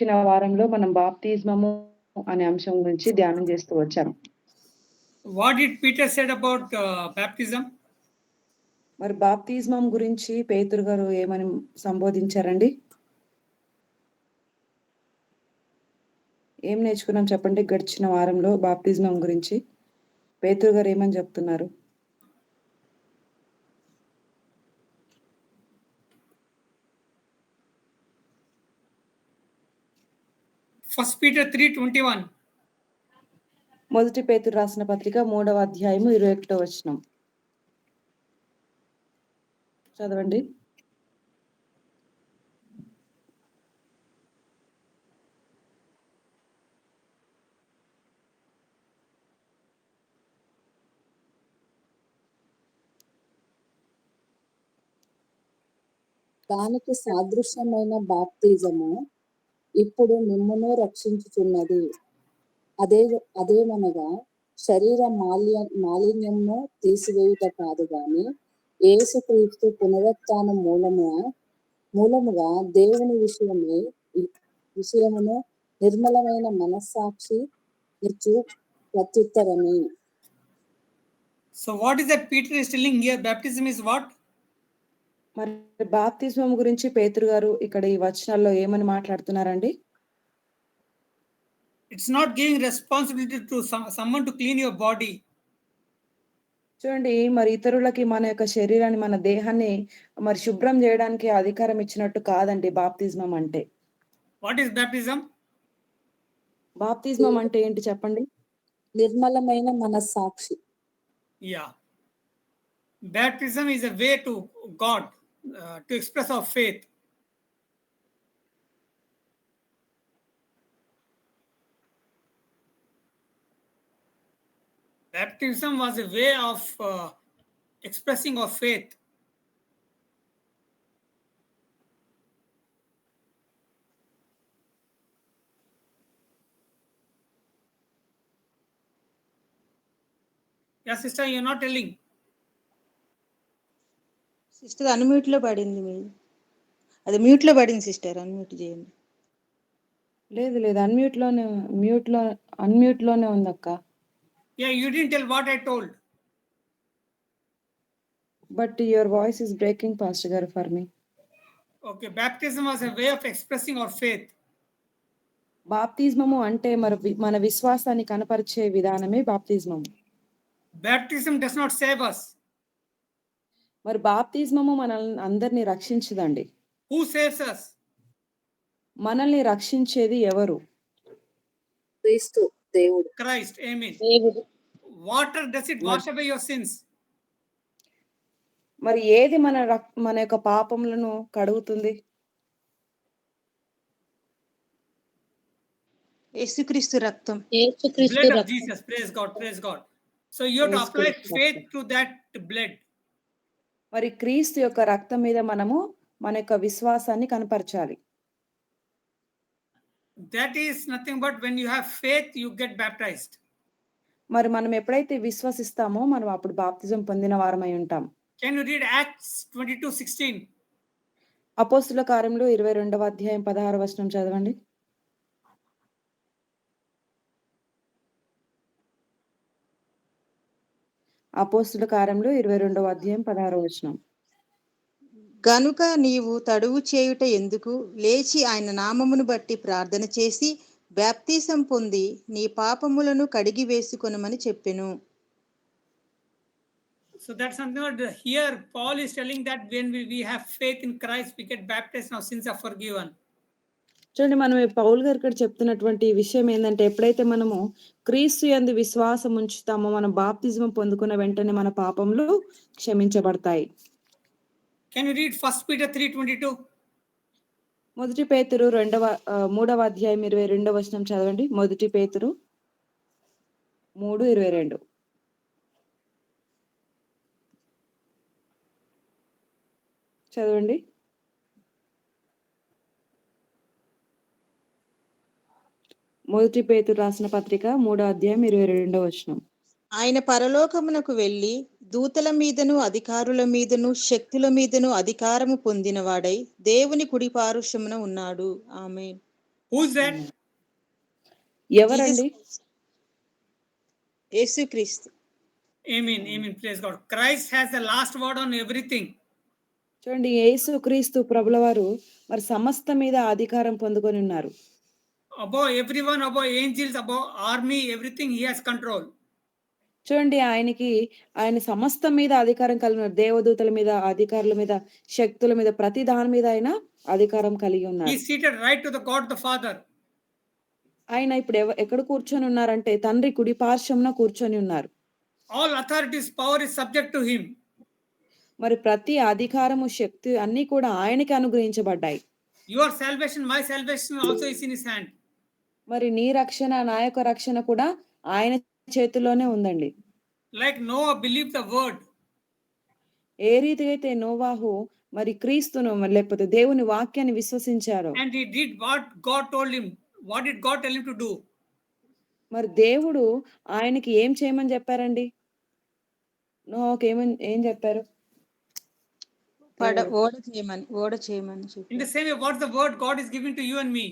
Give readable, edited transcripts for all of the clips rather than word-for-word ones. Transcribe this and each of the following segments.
గడిచిన వారంలో మనం బాప్తిస్మము అనే అంశం గురించి ధ్యానం చేస్తూ వచ్చాము. What did Peter said about baptism? మరి బాప్తిస్మం గురించి పేతురు గారు ఏమని సంబోధించారండి? ఏం నేర్చుకున్నాం చెప్పండి గడిచిన వారంలో బాప్తిస్మం గురించి? పేతురు గారు ఏమని చెప్తున్నారు? First Peter 3:21. మొదటి పేతురు రాసిన పత్రిక 3వ అధ్యాయము 21వ వచనం. చదవండి. దానికి సాదృశ్యమైన బాప్తిజము ఇప్పుడు మిమ్మును రక్షించుచున్నది. అదేమనగా శరీర మాలిన్యమును తీసివేయుట కాదు గాని యేసుక్రీస్తు పునరుత్థానం మూలముగా దేవుని విషయమును నిర్మలమైన మనస్సాక్షి ఇచ్చు ప్రత్యుత్తరమే. So what is that Peter is telling here? Baptism is what? మరి బాప్తిస్మం గురించి పేతురు గారు ఇక్కడ ఈ వచనాల్లో ఏమని మాట్లాడుతున్నారండి? It's not giving responsibility to someone to clean your body. చూడండి, మరి ఇతరులకి మన యొక్క శరీరాన్ని, మన దేహాన్ని మరి శుభ్రం చేయడానికి అధికారం ఇచ్చినట్టు కాదండి బాప్తిస్మం అంటే. What is baptism? బాప్తిస్మం అంటే ఏంటి చెప్పండి? నిర్మలమైన మనస్సాక్షి. Yeah. Baptism is a way to God to express our faith. Baptism was a way of expressing our faith. Yeah, sister, you're not telling. Sister unmute లో పడింది మీరు. అది మ్యూట్ లో పడింది సిస్టర్, అన్మ్యూట్ చేయండి. లేదు అన్మ్యూట్ లోనే ఉందక్క. Yeah, you didn't tell what I told. But your voice is breaking, Pastor Garu, for me. Okay, baptism was a way of expressing our faith. బాప్తిస్మము అంటే మన విశ్వాసాన్ని కనపరిచే విధానమే బాప్తిస్మము. Baptism does not save us. మరి బాప్తిస్మము మనల్ని అందరినీ రక్షించదండి. Who saves us? మనల్ని రక్షించేది ఎవరు? క్రీస్తు, దేవుడు. Christ. Amen. దేవుడు. Water, does it wash away your sins? మరి ఏది మన యొక్క పాపములను కడుగుతుంది? యేసుక్రీస్తు రక్తం. Blood of Jesus. Praise God. Praise God. So you have to apply faith to that blood. మరి క్రీస్తు యొక్క రక్తం మీద మనము మన యొక్క విశ్వాసాన్ని కనపరచాలి. That is nothing but when you have faith, you get baptized. మరి మనం ఎప్పుడైతే విశ్వసిస్తామో మనం అప్పుడు బాప్తిజం పొందిన వారమై ఉంటాం. Can you read Acts 22:16? అపోస్తుల కార్యములు 22వ అధ్యాయం 16వ వచనం చదవండి. అపోస్తుల కార్యములు 22వ అధ్యాయం 16వ వచనం. గనుక నీవు తడువు చేయుట ఎందుకు? లేచి ఆయన నామమును బట్టి ప్రార్థన చేసి బాప్తిసం పొంది నీ పాపములను కడిగి వేసుకొనమని చెప్పెను. So that's something that here Paul is telling that when we have faith in Christ, we get baptized, our sins are forgiven. చూడండి, మనం పౌలు గారు ఇక్కడ చెప్తున్నటువంటి విషయం ఏంటంటే ఎప్పుడైతే మనము క్రీస్తు యందు విశ్వాసం ఉంచుతామో మనం బాప్తిజం పొందుకున్న వెంటనే మన పాపములు క్షమించబడతాయి. Can you read 1 Peter 3:22? మొదటి పేతురు 3వ అధ్యాయం 22వ వచనం చదవండి. మొదటి పేతురు 3:22 చదవండి. మొదటి పేతురు రాసిన పత్రిక 3వ అధ్యాయం 22వ వచనం. ఆయన పరలోకమునకు వెళ్ళి దూతల మీదను అధికారుల మీదను శక్తుల మీదను అధికారము పొందినవాడై దేవుని కుడి పార్శ్వమున ఉన్నాడు. ఆమేన్. Who's that? ఎవరండి? యేసుక్రీస్తు. Amen. Amen. Praise God. Christ has the last word on everything. చూడండి యేసుక్రీస్తు ప్రభుల వారు మరి సమస్త మీద అధికారం పొందుకొని ఉన్నారు. Above everyone, above angels, above army, everything he has control. చూడండి ఆయన సమస్తం మీద అధికారం కలిగి ఉన్నారు. దేవదూతల మీద, అధికారుల మీద, శక్తుల మీద ప్రతి దాని మీద ఆయన అధికారం కలిగి He ఉన్నారు. is seated right to the God the Father. ఆయన ఇప్పుడు ఎక్కడ కూర్చొని ఉన్నారంటే తండ్రి కుడి పార్శ్వమున కూర్చొని ఉన్నారు. All authorities, power is subject to him. మరి ప్రతి అధికారము, శక్తి అన్నీ కూడా ఆయనకి అనుగ్రహించబడ్డాయి. Your salvation, my salvation also is in his hand. మరి నీ రక్షణ, నా యొక్క రక్షణ కూడా ఆయన చేతిలోనే ఉందండి. Like Noah believed the word. ఏ రీతిగా అయితే నోవాహు మరి క్రీస్తును లేకపోతే దేవుని వాక్యాన్ని విశ్వసించారో And he did what God told him. What did God tell him to do? మరి దేవుడు ఆయనకి ఏం చేయమని చెప్పారండి? నోవాహుకి ఏం చెప్పారు? ఓడ చేయమని In చెప్పారు. the same way, what's the word God is giving to you and me?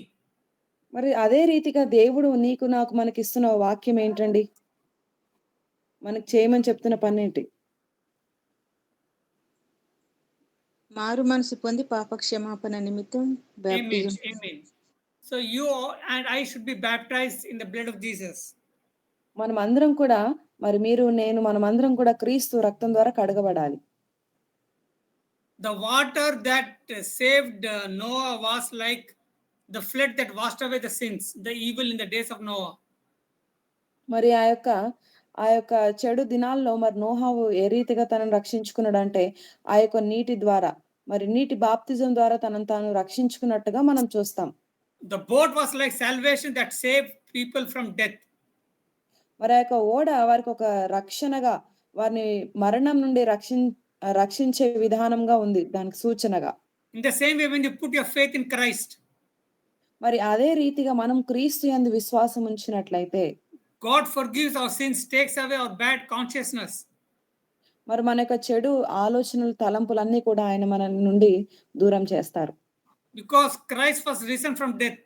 మరి అదే రీతిగా దేవుడు నీకు నాకు మనకిస్తున్న వాక్యం ఏంటండి? మనకు చేయమని చెప్తున్న పని ఏంటి? మారు మనసు పొంది పాప క్షమాపణ నిమిత్తం Amen. Baptism. Amen. So you and I should be baptized in the blood of Jesus. మనమందరం కూడా మరి మీరు నేను మనమందరం కూడా క్రీస్తు రక్తం ద్వారా కడగబడాలి. The water that saved Noah was like the flood that washed away the sins, the evil in the days of Noah. మరి ఆ యొక్క చెడు దినాల్లో మరి నోహావు ఏ రీతిగా తనను రక్షించుకున్నాడంటే ఆ యొక్క నీటి ద్వారా మరి నీటి బాప్తిజం ద్వారా తనను తాను రక్షించుకున్నట్టుగా మనం చూస్తాం. The boat was like salvation that saved people from death. మరి ఆ యొక్క ఓడ వారికి ఒక రక్షణగా వారిని మరణం నుండి రక్షించే విధానంగా ఉంది, దానికి సూచనగా. In the same way, when you put your faith in Christ, మరి అదే రీతిగా మనం క్రీస్తు యందు విశ్వాసం ఉంచినట్లయితే God forgives our sins, takes away our bad consciousness. మరి మన యొక్క చెడు ఆలోచనలు, తలంపులన్నీ కూడా ఆయన మన నుండి దూరం చేస్తారు. Because Christ was risen from death.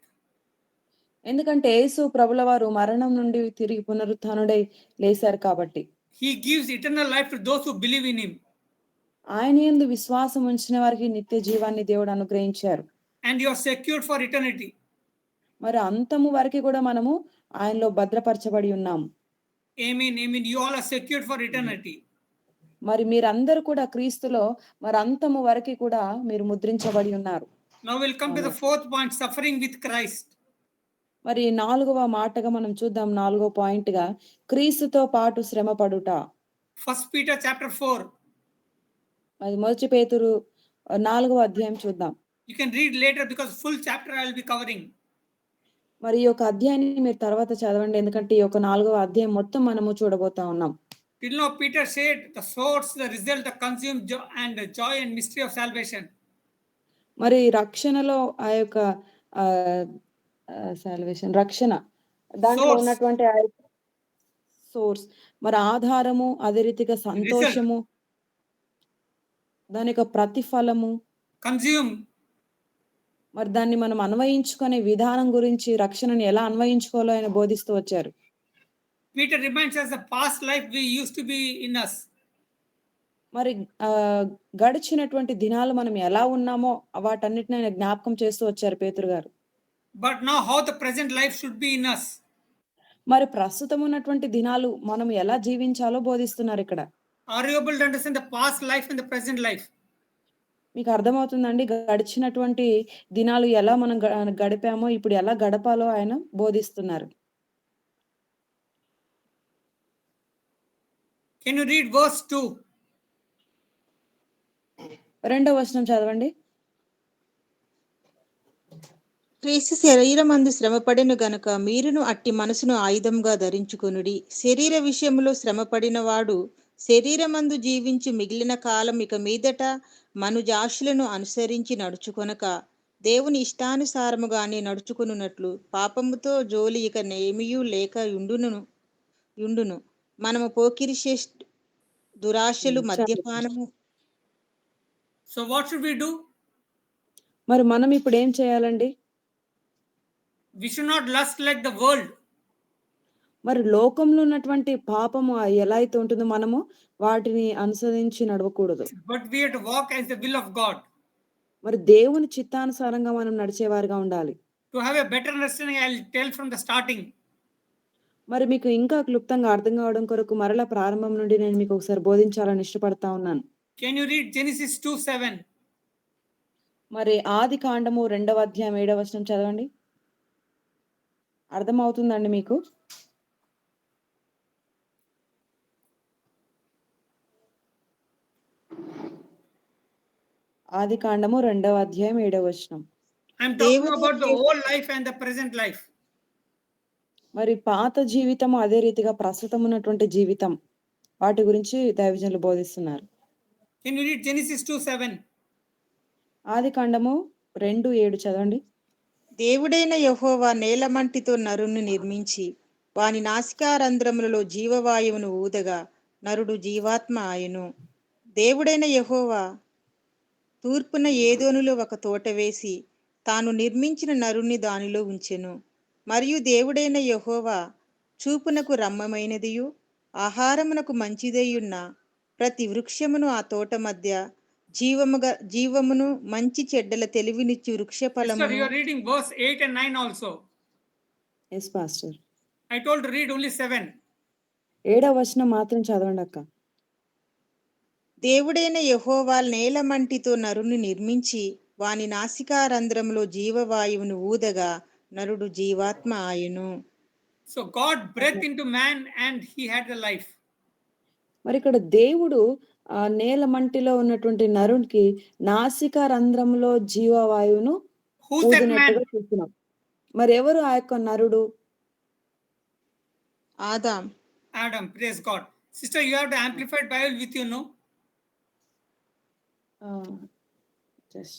ఎందుకంటే యేసు ప్రభుల వారు మరణం నుండి తిరిగి పునరుత్థానుడై లేశారు కాబట్టి. He gives eternal life to those who believe in him. ఆయన యందు విశ్వాసం ఉంచిన వారికి నిత్య జీవాన్ని దేవుడు అనుగ్రహించారు. And you are secured for eternity. మరి అంతము వరకు కూడా మనము ఆయనలో భద్రపరచబడి ఉన్నాము. Amen. Amen. You all are secured for eternity. మరి మీరందరూ కూడా క్రీస్తులో మరి అంతము వరకు కూడా మీరు ముద్రించబడి ఉన్నారు. Now we'll come to the fourth point, suffering with Christ. మరి 4వ మాటగా మనం చూద్దాం, 4వ పాయింట్ గా క్రీస్తుతో పాటు శ్రమ పడుట. 1 Peter chapter 4. అది మొదటి పేతురు 4వ అధ్యాయం చూద్దాం. You can read later because full chapter I will be covering. మరి ఈ యొక్క అధ్యాయాన్ని మీరు తర్వాత చదవండి, ఎందుకంటే ఈ యొక్క 4వ అధ్యాయం మొత్తం మనము చూడబోతా ఉన్నాం. Till now Peter said the source, the result, the consume and the joy and mystery of salvation. మరి రక్షణలో ఆ యొక్క సాల్వేషన్ రక్షణ దాంట్లో Source. ఉన్నటువంటి ఆ సోర్స్ మరి ఆధారము, అదే రీతిగా సంతోషము, దాని యొక్క ప్రతిఫలము, Consume. మరి దాన్ని మనం అన్వయించుకునే విధానం గురించి, రక్షణని ఎలా అన్వయించుకోవాలో ఆయన బోధిస్తూ వచ్చారు. Peter reminds us the past life we used to be in us. మరి గడిచినటువంటి దినాలు మనం ఎలా ఉన్నామో వాటన్నిటిని ఆయన జ్ఞాపకం చేస్తూ వచ్చారు పేతురు గారు. But now how the present life should be in us. మరి ప్రస్తుతం ఉన్నటువంటి దినాలు మనం ఎలా జీవించాలో బోధిస్తున్నారు ఇక్కడ. Are you able to understand the past life and the present life? మీకు అర్థమవుతుందండి గడిచినటువంటి దినాలు ఎలా మనం గడిపామో ఇప్పుడు ఎలా గడపాలో ఆయన బోధిస్తున్నారు. Can you read verse 2? 2వ వచనం చదవండి. క్రీస్తు శరీరమందు శ్రమపడిన గనుక మీరును అట్టి మనసును ఆయుధంగా ధరించుకొనుడి. శరీర విషయంలో శ్రమపడిన వాడు శరీరమందు జీవించి మిగిలిన కాలం ఇక మీదట మనుజాశులను అనుసరించి నడుచుకొనక దేవుని ఇష్టానుసారముగానే నడుచుకొనున్నట్లు పాపముతో జోలి ఇక నేమియూ లేక యుండును. మనము Pokiri దురాశలు, మద్యపానము. So what should we do? మరి మనం ఇప్పుడు ఏం చేయాలండి? We should not lust like the world. మరి లోకంలో ఉన్నటువంటి పాపము ఎలా అయితే ఉంటుందో మనము వాటిని అనుసరించి నడవకూడదు. But we have to walk as the will of God. మరి దేవుని చిత్తానుసారంగా మనం నడిచేవారుగా ఉండాలి. To have a better understanding, I'll tell from the starting. మరి మీకు ఇంకా క్లుప్తంగా అర్థం కావడం కొరకు మరలా ప్రారంభం నుండి నేను మీకు ఒకసారి బోధించాలని ఇష్టపడతా ఉన్నాను. Can you read Genesis 2:7? మరి ఆది కాండము 2వ అధ్యాయం 7వ వచనం చదవండి. అర్థమవుతుందండి మీకు? ఆది కాండము 2వ అధ్యాయం 7వ వచనం. I'm talking దేవుడు about the old life and the present life. మరి పాత జీవితము అదే రీతిగా ప్రస్తుతం ఉన్నటువంటి జీవితం వాటి గురించి దైవజనులు బోధిస్తున్నారు. Can you read Genesis 2:7? ఆది కాండము 2:7 చదవండి. దేవుడైన యెహోవా నేలమంటితో నరుణ్ణి నిర్మించి వాని నాసికారంధ్రములలో జీవవాయువును ఊదగా నరుడు జీవాత్మ ఆయను. దేవుడైన యెహోవా తూర్పున ఏదోనులో ఒక తోట వేసి తాను నిర్మించిన నరుణ్ణి దానిలో ఉంచెను. మరియు దేవుడైన యెహోవా చూపునకు రమ్యమైనదియు ఆహారమునకు మంచిదైయున్న ప్రతి వృక్షమును ఆ తోట మధ్య జీవమును మంచి చెడ్డల తెలివినిచ్చు వృక్ష Sister, ఫలమును. you are reading verse 8 and 9 also. Yes pastor. I told to read only 7. 7వ వచనం మాత్రం చదవండి అక్క. దేవుడైన యెహోవా నేలమంటితో నరుని నిర్మించి వాని నాసికారంధ్రములో జీవవాయువును ఊదగా నరుడు జీవాత్మ ఆయను. So God breathed into man and he had the life. మరి ఇక్కడ దేవుడు నేల మంటిలో ఉన్నటువంటి నరునికి నాసికా రంధ్రంలో జీవవాయువును Who's that ఊదినట్టుగా man? చూస్తున్నాం. మరి ఎవరు ఆ యొక్క నరుడు? Adam. Adam, praise God. Sister, you have the Amplified Bible with you, no? Just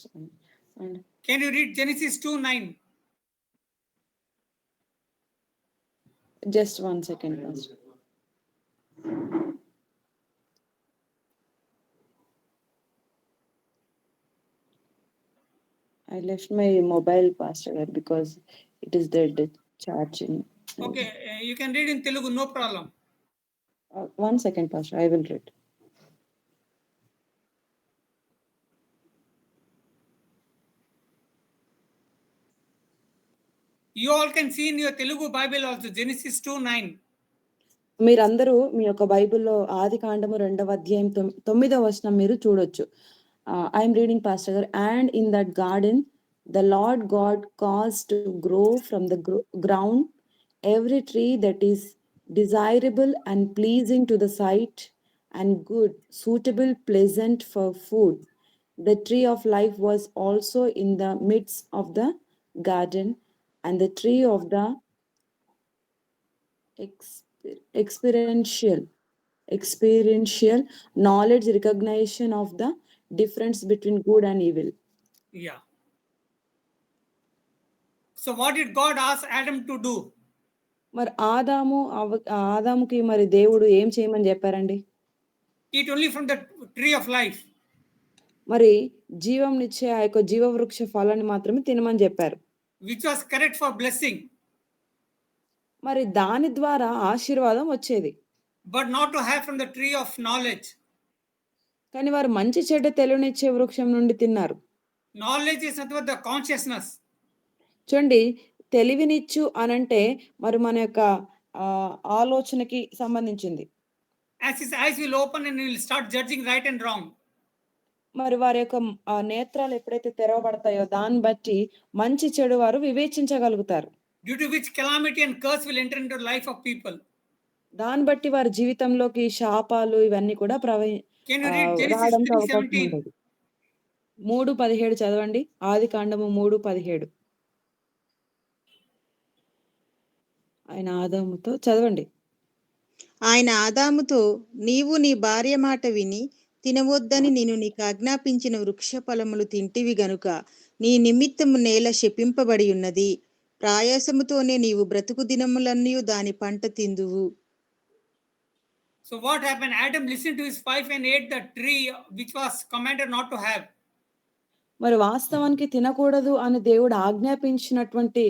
Can you read Genesis 2:9? just 1 second, pastor. I left my mobile, pastor, because it is dead charging. Okay, you can read in Telugu, no problem. 1 second, pastor, I will read. You all can see in your Telugu Bible also, Genesis 2:9. మీరందరూ మీ యొక్క బైబిల్లో ఆది కాండము 2వ అధ్యాయం 9వ వచనం మీరు చూడొచ్చు. ఐఎమ్ రీడింగ్ పాస్టర్ గారు. And in that garden the lord god cause to grow from the ground every tree that is desirable and pleasing to the sight and good suitable pleasant for food. The tree of life was also in the midst of the garden, and the tree of the experiential knowledge, recognition of the difference between good and evil. Yeah. So what did God ask Adam to do? మరి ఆదాముకి మరి దేవుడు ఏం చేయమని చెప్పారండి? Eat only from the tree of life. మరి జీవంనిచ్చే ఆ యొక్క జీవవృక్ష ఫలాన్ని మాత్రమే తినమని చెప్పారు. Which was correct for blessing. మరి దాని ద్వారా ఆశీర్వాదం వచ్చేది. But not to have from the tree of knowledge. కానీ వారు మంచి చెడ్డ తెలివినిచ్చే వృక్షం నుండి తిన్నారు. Knowledge is nothing but the consciousness. చూడండి, తెలివినిచ్చు అనంటే మరి మన యొక్క ఆలోచనకి సంబంధించింది. As his eyes will open and he will start judging right and wrong. మరి వారి యొక్క నేత్రాలు ఎప్పుడైతే తెరవబడతాయో దాన్ని బట్టి మంచి చెడు వారు వివేచించగలుగుతారు. Due to which calamity and curse will enter into the life of people. దాన్ని బట్టి వారి జీవితంలోకి శాపాలు ఇవన్నీ కూడా Can you read Genesis రావడానికి అవకాశం 3:17? ఉంటుంది. 3:17 చదవండి. ఆది కాండము 3:17. ఆయన ఆదాముతో చదవండి. ఆయన ఆదాముతో నీవు నీ భార్య మాట విని తినవద్దని నేను నీకు ఆజ్ఞాపించిన వృక్ష ఫలములు తింటివి గనుక నీ నిమిత్తము నేల శపింపబడి ఉన్నది. ప్రయాసముతోనే నీవు బ్రతుకు దినములన్నీ దాని పంట తిందువు. So what happened? Adam listened to his wife and ate the tree which was commanded not to have. మరి వాస్తవానికి తినకూడదు అని దేవుడు ఆజ్ఞాపించినటువంటి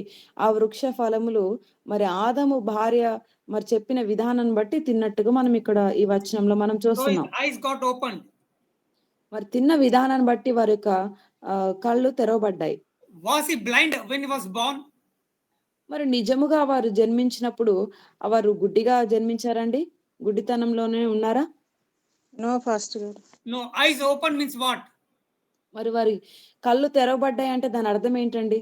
ఆ వృక్ష ఫలములు మరి ఆదాము భార్య మరి చెప్పిన విధానాన్ని బట్టి తిన్నట్టుగా మనం ఇక్కడ ఈ వచనంలో మనం So his చూస్తున్నాం. eyes got opened. మరి తిన్న విధానాన్ని బట్టి వారి యొక్క కళ్ళు తెరవబడ్డాయి. Was he blind when he was born? మరి నిజముగా వారు జన్మించినప్పుడు వారు గుడ్డిగా జన్మించారండి? గుడ్డితనంలోనే ఉన్నారా? నో పాస్టర్ గారు. No, eyes open means what? మరి వారి కళ్ళు తెరవబడ్డాయి అంటే దాని అర్థం ఏంటండి?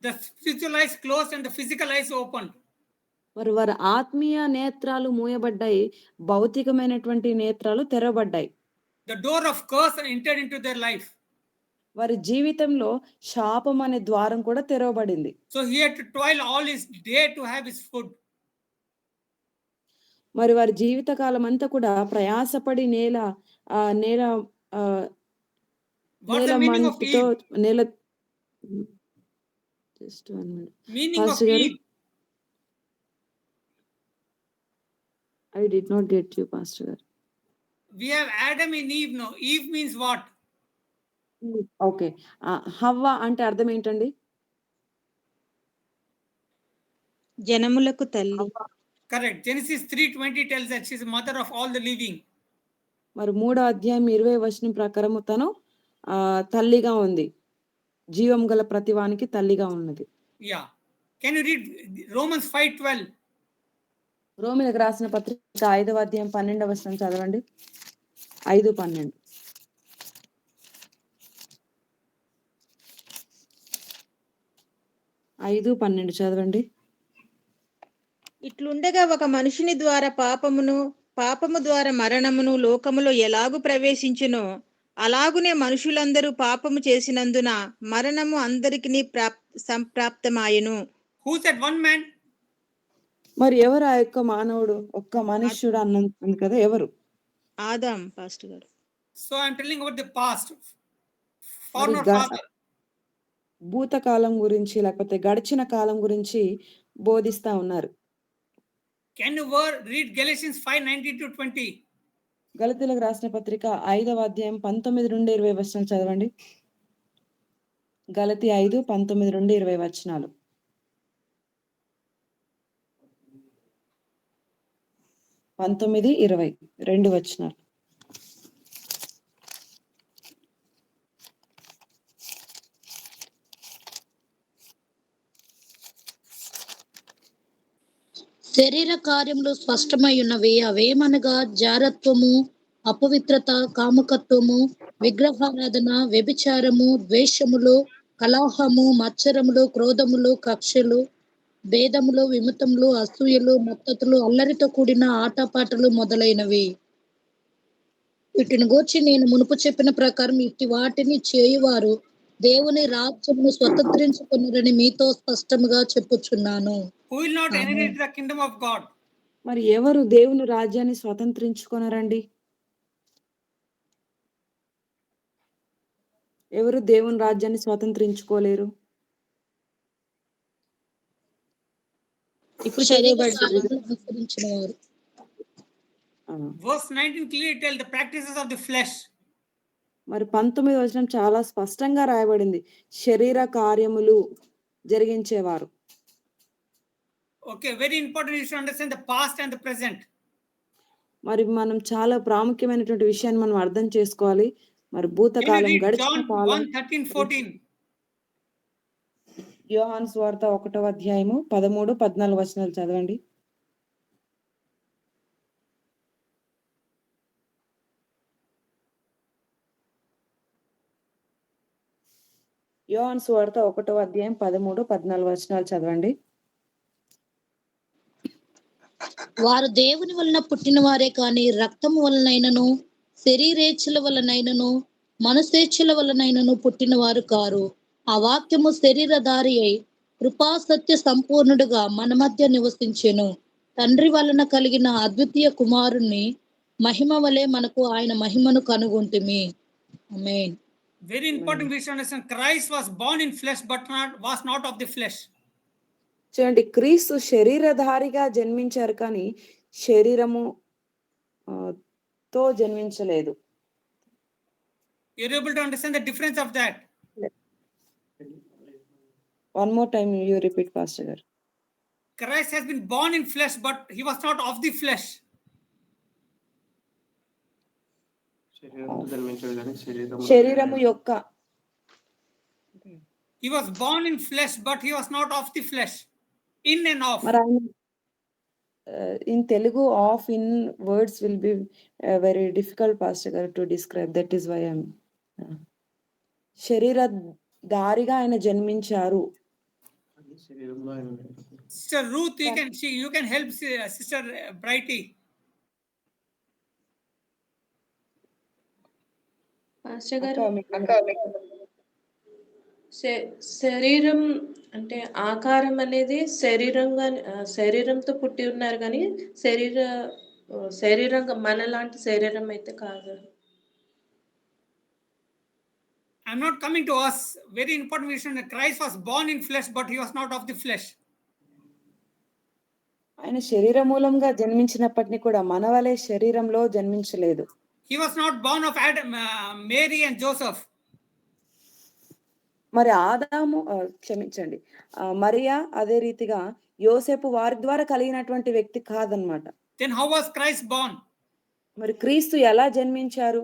The spiritual eyes closed and the physical eyes opened. మరి వారి ఆత్మీయ నేత్రాలు మూయబడ్డాయి, భౌతికమైనటువంటి నేత్రాలు తెరవబడ్డాయి. The door of curse entered into their life. వారి జీవితంలో శాపం అనే ద్వారం కూడా తెరవబడింది. So he had to toil all his day to have his food. మరి వారి జీవితకాలం అంతా కూడా ప్రయాసపడి నేల What's the meaning of మంటితో Eve? నేల just 1 minute. Meaning of Pastor garu, Eve. I did not get you, Pastor garu. We have Adam and Eve. No, Eve means what? Okay. హవ్వ అంటే అర్థం ఏంటండి? జనములకు తల్లి. హవ్వ Correct. Genesis 3:20 tells that she's the mother of all the living. మరి 3వ అధ్యాయం 20వ వచనం ప్రకారం తను తల్లిగా ఉంది. జీవం గల ప్రతివానికి తల్లిగా ఉన్నది. Yeah. Can you read Romans 5:12? రోమీయులకు రాసిన పత్రిక 5వ అధ్యాయం 12వ వచనం చదవండి. 5:12. 5:12 చదవండి. ఇట్లుండగా ఒక మనుషుని ద్వారా పాపము ద్వారా మరణమును లోకములో ఎలాగు ప్రవేశించునో అలాగునే మనుషులందరూ పాపము చేసినందున మరణము అందరికిని సంప్రాప్తమాయెను. Who said one man? మరి ఎవరు ఆ యొక్క మానవుడు? ఒక్క మనుష్యుడు అన్నది కదా, ఎవరు? ఆదాం పాస్టర్ గారు. So I'm telling about the past. మరి Former father. భూతకాలం గురించి లేకపోతే గడిచిన కాలం గురించి బోధిస్తా ఉన్నారు. Can you read Galatians 5:19-20? గలతీయులకు రాసిన పత్రిక 5వ అధ్యాయం 19 నుండి 20 వచనాలు చదవండి. గలతీ 5:19 నుండి 20 వచనాలు. 19, 20 2 వచనాలు. శరీర కార్యములు స్పష్టమై ఉన్నవి. అవేమనగా జారత్వము, అపవిత్రత, కాముకత్వము, విగ్రహారాధన, వ్యభిచారము, ద్వేషములు, కలహము, మత్సరములు, క్రోధములు, కక్షలు, భేదములు, విమతములు, అసూయలు, మత్తతులు, అల్లరితో కూడిన ఆటపాటలు మొదలైనవి. వీటిని గూర్చి నేను మునుపు చెప్పిన ప్రకారం ఇట్టి వాటిని చేయువారు దేవుని రాజ్యమును స్వతంత్రించుకున్నారని మీతో స్పష్టముగా చెప్పుచున్నాను. Who will not inherit the kingdom of God? మరి ఎవరు దేవుని రాజ్యాన్ని స్వతంత్రించుకొనరండి? ఎవరు దేవుని రాజ్యాన్ని స్వతంత్రించుకోలేరు? ఇప్పుడు అనుసరించిన వారు. Verse 19 clearly tells the practices of the flesh. మరి 19వ వచనం చాలా స్పష్టంగా రాయబడింది. శరీర కార్యములు జరిగించేవారు. Okay, very important you should understand the past and the present. మరి మనం చాలా ప్రాముఖ్యమైనటువంటి విషయాన్ని మనం అర్థం చేసుకోవాలి. మరి భూతకాలం, గడిచిన కాలం. 1:13-14. యోహాను సువార్త 1వ అధ్యాయము 13, 14 వచనాలు చదవండి. యోహాను సువార్త 1వ అధ్యాయం 13, 14 వచనాలు చదవండి. వారు దేవుని వలన పుట్టిన వారే కాని రక్తము వలనైనను, శరీరేచ్ఛల వలనైనను, మనసేచ్ఛల వలనైనను పుట్టిన వారు కారు. ఆ వాక్యము శరీరధారి అయి కృపా సత్య సంపూర్ణుడుగా మన మధ్య నివసించెను. తండ్రి వలన కలిగిన అద్వితీయ కుమారుణ్ణి మహిమ వలె మనకు ఆయన మహిమను కనుగొంటిమి. ఆమేన్. Very important we should understand. Christ was born in flesh but was not of the flesh. చూడండి, క్రీస్తు శరీరధారిగా జన్మించారు కానీ శరీరము తో జన్మించలేదు. You're able to understand the difference of that? One more time you repeat, Pastor garu. Christ has been born in flesh, but he was not of the flesh. శరీరంతో జన్మించాడు కానీ శరీరము యొక్క He was born in flesh, but he was not of the flesh. In and of. మరి ఆయన in Telugu of in words will be very difficult, Pastor garu, to describe. That is why I'm శరీర దారిగా ఆయన జన్మించారు. శరీరంలో ఆయన Sister Ruth, you can help Sister Brighty. Master గారు శరీరం అంటే ఆకారం అనేది శరీరంతో పుట్టి ఉన్నారు కానీ శరీరంగా మనలాంటి శరీరం అయితే కాదు. I'm not coming to us. Very important vision. Christ was born in flesh, but he was not of the flesh. ఆయన శరీర మూలంగా జన్మించినప్పటికీ కూడా మన వలె శరీరంలో జన్మించలేదు. He was not born of Adam, Mary and Joseph. మరి ఆదాము క్షమించండి మరియా అదే రీతిగా యోసేపు వారి ద్వారా కలిగినటువంటి వ్యక్తి కాదనమాట. Then how was Christ born? మరి క్రీస్తు ఎలా జన్మించారు?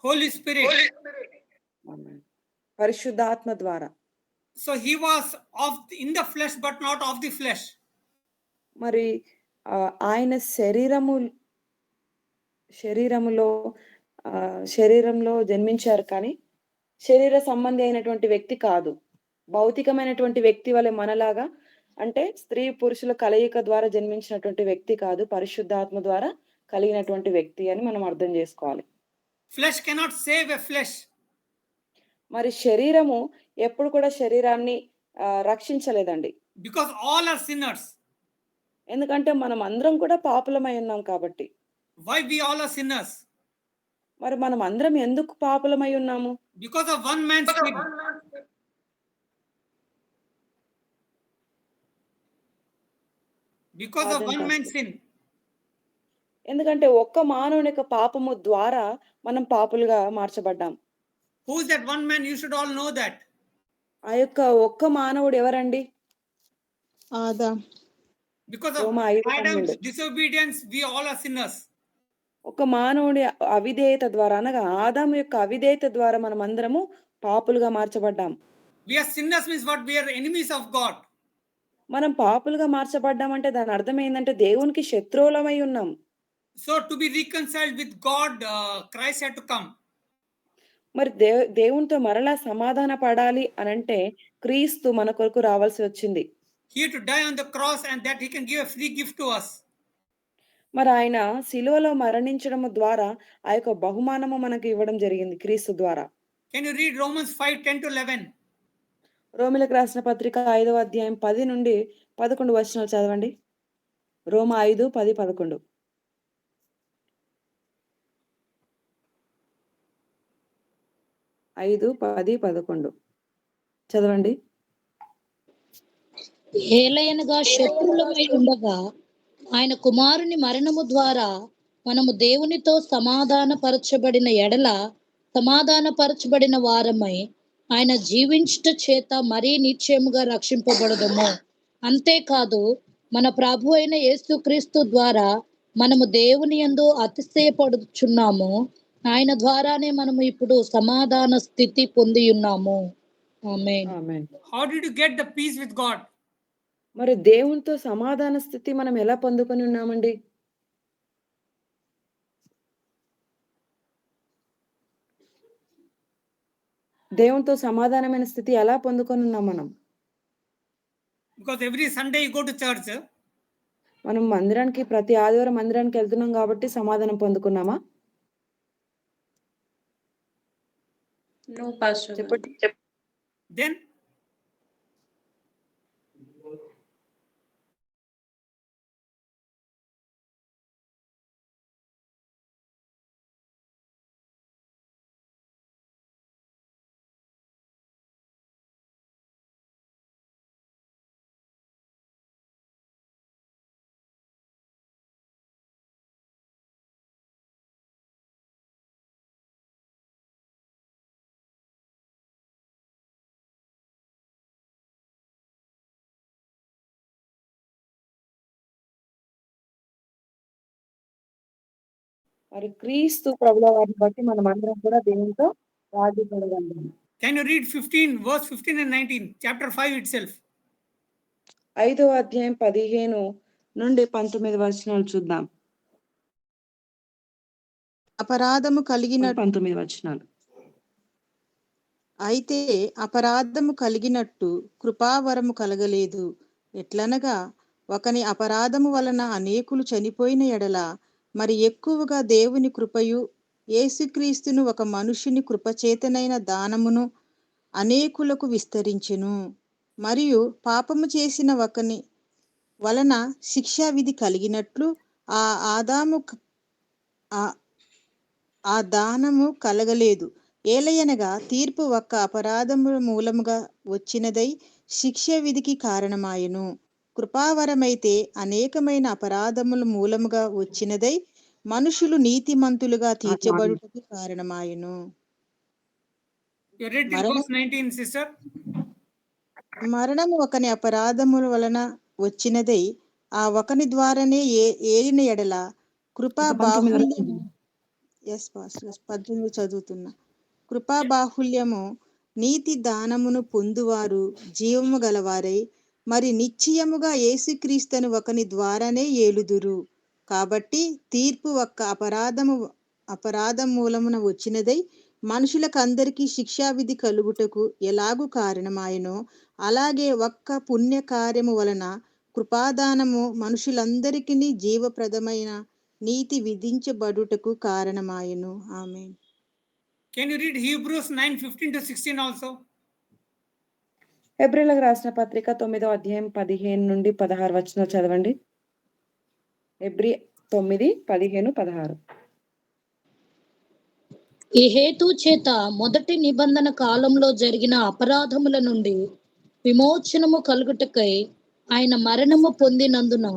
Holy Spirit. పరిశుద్ధాత్మ ద్వారా. So he was in the flesh, but not of the flesh. మరి ఆయన శరీరంలో జన్మించారు కానీ శరీర సంబంధి అయినటువంటి వ్యక్తి కాదు. భౌతికమైనటువంటి వ్యక్తి వలె మనలాగా అంటే స్త్రీ పురుషుల కలయిక ద్వారా జన్మించినటువంటి వ్యక్తి కాదు, పరిశుద్ధాత్మ ద్వారా కలిగినటువంటి వ్యక్తి అని మనం అర్థం చేసుకోవాలి. Flesh cannot save a flesh. మరి శరీరము ఎప్పుడు కూడా శరీరాన్ని రక్షించలేదండి. Because all are sinners. ఎందుకంటే మనం అందరం కూడా పాపులమై ఉన్నాం కాబట్టి. Why we all are sinners? మరి మనం అందరం ఎందుకు పాపులమై ఉన్నాము? Because of one man's sin. Because of one man's sin. ఎందుకంటే ఒక్క మానవుని యొక్క పాపము ద్వారా మనం పాపులుగా మార్చబడ్డాం. Who is that one man? You should all know that. ఆ యొక్క ఒక్క మానవుడు ఎవరండి? Adam. Because of Adam's disobedience, we all are sinners. ఒక మానవుడి అవిధేయత ద్వారా అనగా ఆదాము యొక్క అవిధేయత ద్వారా మనం అందరము పాపులుగా మార్చబడ్డాం. We are sinners means what? We are enemies of God. మనం పాపులుగా మార్చబడ్డామంటే దాని అర్థం ఏంటంటే దేవునికి శత్రువులమై ఉన్నాం. So to be reconciled with God, Christ had to come. మరి దేవునితో మరలా సమాధాన పడాలి అనంటే క్రీస్తు మన కొరకు రావాల్సి వచ్చింది. He had to die on the cross and that he can give a free gift to us. మరి ఆయన సిలువలో మరణించడం ద్వారా ఆ యొక్క బహుమానము మనకు ఇవ్వడం జరిగింది క్రీస్తు ద్వారా. Can you read Romans 5:10-11? రోమిలకు రాసిన పత్రిక 5వ అధ్యాయం 10 నుండి 11 వచనాలు చదవండి. రోమ 5:10-11. ఐదు 10 11 చదవండి. ఏలయనగా శత్రువులమై ఉండగా ఆయన కుమారుని మరణము ద్వారా మనము దేవునితో సమాధానపరచబడిన ఎడల సమాధానపరచబడిన వారమై ఆయన జీవించుట చేత మరీ నిశ్చయముగా రక్షింపబడదము. అంతేకాదు మన ప్రభు అయిన యేసుక్రీస్తు ద్వారా మనము దేవుని యందు అతిశయపడుచున్నాము. ఆయన ద్వారానే మనము ఇప్పుడు సమాధాన స్థితి పొంది ఉన్నాము. ఆమేన్. ఆమేన్. How did you get the peace with God? మరి దేవునితో సమాధాన స్థితి మనం ఎలా పొందుకొని ఉన్నామండి? దేవునితో సమాధానమైన స్థితి ఎలా పొందుకొని ఉన్నాం మనం? Because every Sunday you go to church. మనం మందిరానికి ప్రతి ఆదివారం మందిరానికి వెళ్తున్నాం కాబట్టి సమాధానం పొందుకున్నామా? No pastor. చెప్పండి. Then మరి క్రీస్తు ప్రభుల వారిని బట్టి మనం అందరం కూడా దేవునితో రాజీ పడగలం. Can you read 15, verse 15 and 19, chapter 5 itself? 5వ అధ్యాయం 15 నుండి 19 వచనాలు చూద్దాం. అపరాధము కలిగిన 19 వచనాలు. అయితే అపరాధము కలిగినట్టు కృపావరము కలగలేదు. ఎట్లనగా ఒకని అపరాధము వలన అనేకులు చనిపోయిన ఎడల మరి ఎక్కువగా దేవుని కృపయు యేసుక్రీస్తును ఒక మనుష్యుని కృపచేతనైన దానమును అనేకులకు విస్తరించెను. మరియు పాపము చేసిన ఒకని వలన శిక్షా విధి కలిగినట్లు ఆ ఆదాము ఆ దానము కలగలేదు. ఏలయనగా తీర్పు ఒక్క అపరాధము మూలముగా వచ్చినదై శిక్ష విధికి కారణమాయెను. కృపావరమైతే అనేకమైన అపరాధముల మూలముగా వచ్చినదై మనుషులు నీతిమంతులుగా తీర్చబడుటకు కారణమాయెను. You read till verse 19, sister. మరణము ఒకని అపరాధముల వలన వచ్చినదై ఆ ఒకని ద్వారానే ఏలిన ఎడల కృపా బాహుల్యము 18 చదువుతున్నా. కృపా బాహుల్యము నీతి దానమును పొందువారు జీవము గలవారై మరి నిశ్చయముగా యేసుక్రీస్తును ఒకని ద్వారానే ఏలుదురు. కాబట్టి తీర్పు ఒక్క అపరాధం మూలమున వచ్చినదై మనుషులకందరికీ శిక్షావిధి కలుగుటకు ఎలాగూ కారణమాయనో అలాగే ఒక్క పుణ్య కార్యము వలన కృపాదానము మనుషులందరికీ జీవప్రదమైన నీతి విధించబడుటకు కారణమాయెను. ఆమేన్. Can you read Hebrews 9:15 to 16 also? హెబ్రీయులకు రాసిన పత్రిక 9వ అధ్యాయం 15 నుండి 16 వచనాలు చదవండి. హెబ్రీ 9, 15, 16. ఈ హేతు చేత మొదటి నిబంధన కాలంలో జరిగిన అపరాధముల నుండి విమోచనము కలుగుటకై ఆయన మరణము పొందినందున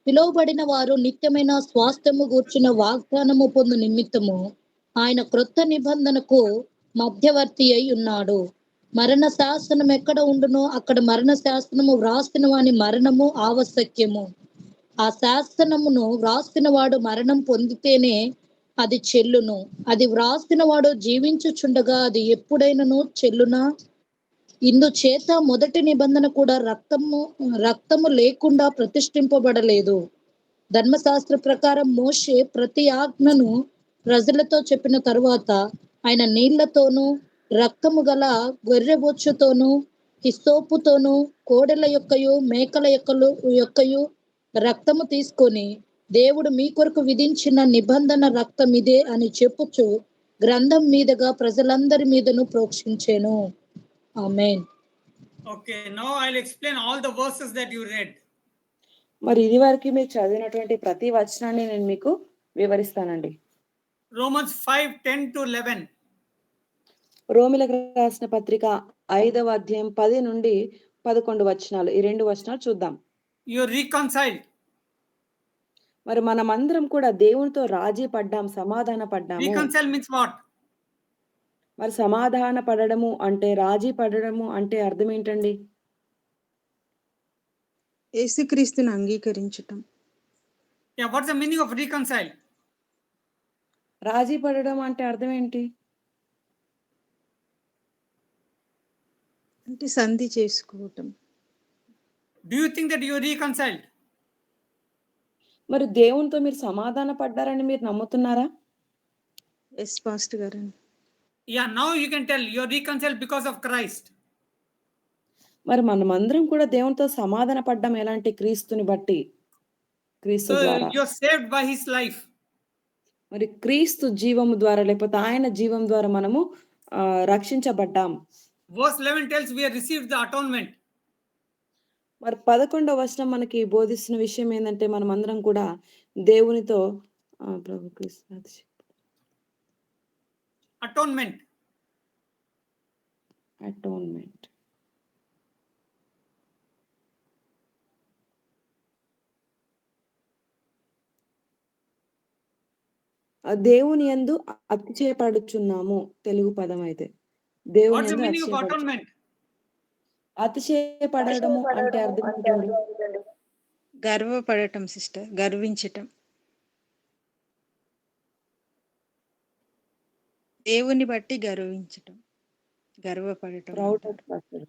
పిలువబడిన వారు నిత్యమైన స్వాస్థ్యము గూర్చిన వాగ్దానము పొందు నిమిత్తము ఆయన క్రొత్త నిబంధనకు మధ్యవర్తి అయి ఉన్నాడు. మరణ శాసనం ఎక్కడ ఉండునో అక్కడ మరణ శాసనము వ్రాసిన వాని మరణము ఆవశ్యక్యము. ఆ శాసనమును వ్రాసిన వాడు మరణం పొందితేనే అది చెల్లును. అది వ్రాసిన వాడు జీవించుచుండగా అది ఎప్పుడైనను చెల్లునా? ఇందుచేత మొదటి నిబంధన కూడా రక్తము లేకుండా ప్రతిష్ఠింపబడలేదు. ధర్మశాస్త్ర ప్రకారం మోషే ప్రతి ఆజ్ఞను ప్రజలతో చెప్పిన తరువాత ఆయన నీళ్లతోనూ రక్తము గల గొర్రెబొచ్చుతోనూ హిస్సోపుతోనూ కోడెల యొక్కయు మేకల యొక్కయు రక్తము తీసుకొని దేవుడు మీ కొరకు విధించిన నిబంధన రక్తం ఇదే అని చెప్పుచు గ్రంథం మీదుగా ప్రజలందరి మీదను ప్రోక్షించెను. ఆమేన్. Okay, now I'll explain all the verses that you read. మరి ఇది వరకు మీరు చదివినటువంటి ప్రతి వచనాన్ని నేను మీకు వివరిస్తానండి. Romans 5:10 to 11. రోమిలకు రాసిన పత్రిక 5వ అధ్యాయం 10 నుండి 11 వచనాలు. ఈ 2 వచనాలు చూద్దాం. You're reconciled. మరి మనమందరం కూడా దేవునితో రాజీ పడ్డాం, సమాధాన పడ్డాము. Reconcile means what? మరి సమాధాన పడడము అంటే, రాజీ పడడము అంటే అర్థం ఏంటండి? యేసుక్రీస్తును అంగీకరించటం. Yeah, what's the meaning of reconcile? రాజీ పడడం అంటే అర్థం ఏంటి? అంటే సంధి చేసుకోవటం. Do you think that you're reconciled? మరి దేవునితో మీరు సమాధాన పడ్డారని మీరు నమ్ముతున్నారా? ఎస్ పాస్టర్ గారు. Yeah, now you can tell you're reconciled because of Christ. మరి మనమందరం కూడా దేవునితో సమాధాన పడ్డాం ఎలాంటి? క్రీస్తుని బట్టి, క్రీస్తు So ద్వారా. you're saved by his life. మరి క్రీస్తు జీవము ద్వారా లేకపోతే ఆయన జీవం ద్వారా మనము రక్షించబడ్డాం. Verse 11 tells we have received the atonement. మరి 11వ వచనం మనకి బోధిస్తున్న విషయం ఏంటంటే మనమందరం కూడా దేవునితో ప్రభు క్రీస్తు Atonement. అటోన్మెంట్. దేవుని యందు అతిశయపడుచున్నాము తెలుగు పదం అయితే. దేవుని What's the యందు meaning of atonement? అతిశయపడడము అంటే అర్థం ఏంటండి? గర్వపడటం సిస్టర్, గర్వించటం. దేవుని బట్టి గర్వపడటం ప్రౌడ్ అంటారు.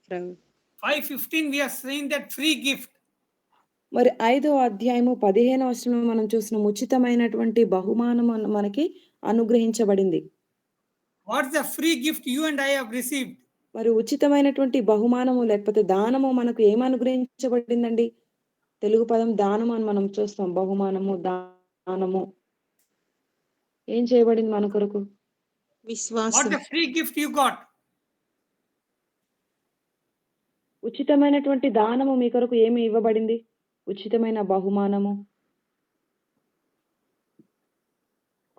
Proud. 5:15 we are saying that free gift. మరి 5వ అధ్యాయము 15వ వచనంలో మనం చూసిన ఉచితమైనటువంటి బహుమానం మనకి అనుగ్రహించబడింది. What's the free gift you and I have received? మరి ఉచితమైనటువంటి బహుమానము లేకపోతే దానము మనకు ఏం అనుగ్రహించబడిందండి? తెలుగు పదం దానము అని మనం చూస్తాం. బహుమానము, దానము. ఏం చేయబడింది మన కొరకు? What's విశ్వాసం. the free gift you got? ఉచితమైనటువంటి దానము మీ కొరకు ఏమి ఇవ్వబడింది? ఉచితమైన బహుమానము,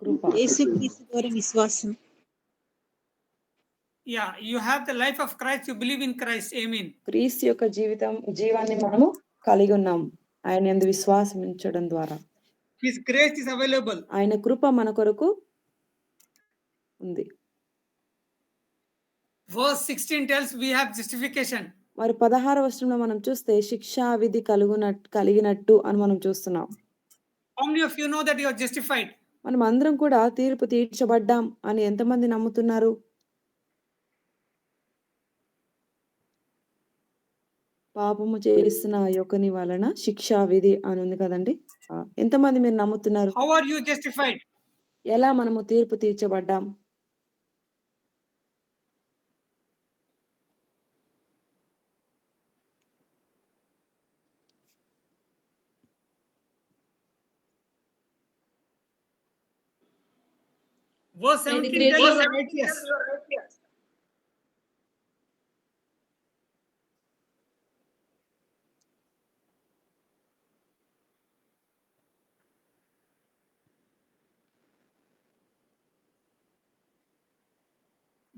కృప. యేసుక్రీస్తు ద్వారా విశ్వాసం. Yeah, you have the life of Christ, you believe in Christ. Amen. క్రీస్తు యొక్క జీవాన్ని మనము కలిగి ఉన్నాం ఆయన యందు విశ్వాసం ఉంచడం ద్వారా. His grace is available. ఆయన కృప మన కొరకు ఉంది. Verse 16 tells we have justification. మరి 16వ వచనంలో మనం చూస్తే శిక్షా విధి కలిగినట్టు అని మనం చూస్తున్నాం. How many of you know that you are justified? మనం అందరం కూడా తీర్పు తీర్చబడ్డాం అని ఎంతమంది నమ్ముతున్నారు? పాపము చేస్తున్న యొక్కని వలన శిక్షా విధి అని ఉంది కదండి. ఎంతమంది మీరు నమ్ముతున్నారు? How are you justified? ఎలా మనము తీర్పు తీర్చబడ్డాం? Verse 17 tells you are righteous.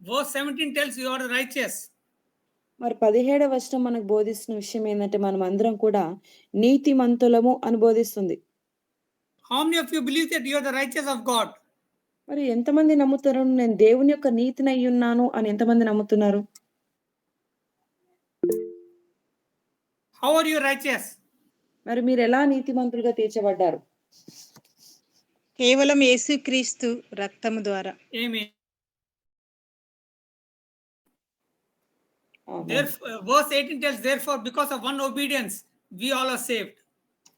Verse 17 tells you are righteous. మరి 17వ వచనం మనకు బోధిస్తున్న విషయం ఏంటంటే మనం అందరం కూడా నీతిమంతులము అని బోధిస్తుంది. How many of you believe that you are the righteous of God? మరి ఎంతమంది నమ్ముతారు నేను దేవుని యొక్క నీతిని అయి ఉన్నాను అని ఎంతమంది నమ్ముతున్నారు? How are you righteous? మరి మీరు ఎలా నీతిమంతులుగా తీర్చబడ్డారు? కేవలం యేసుక్రీస్తు రక్తము ద్వారా. Amen. Amen. Verse 18 tells, therefore, because of one obedience, we all are saved.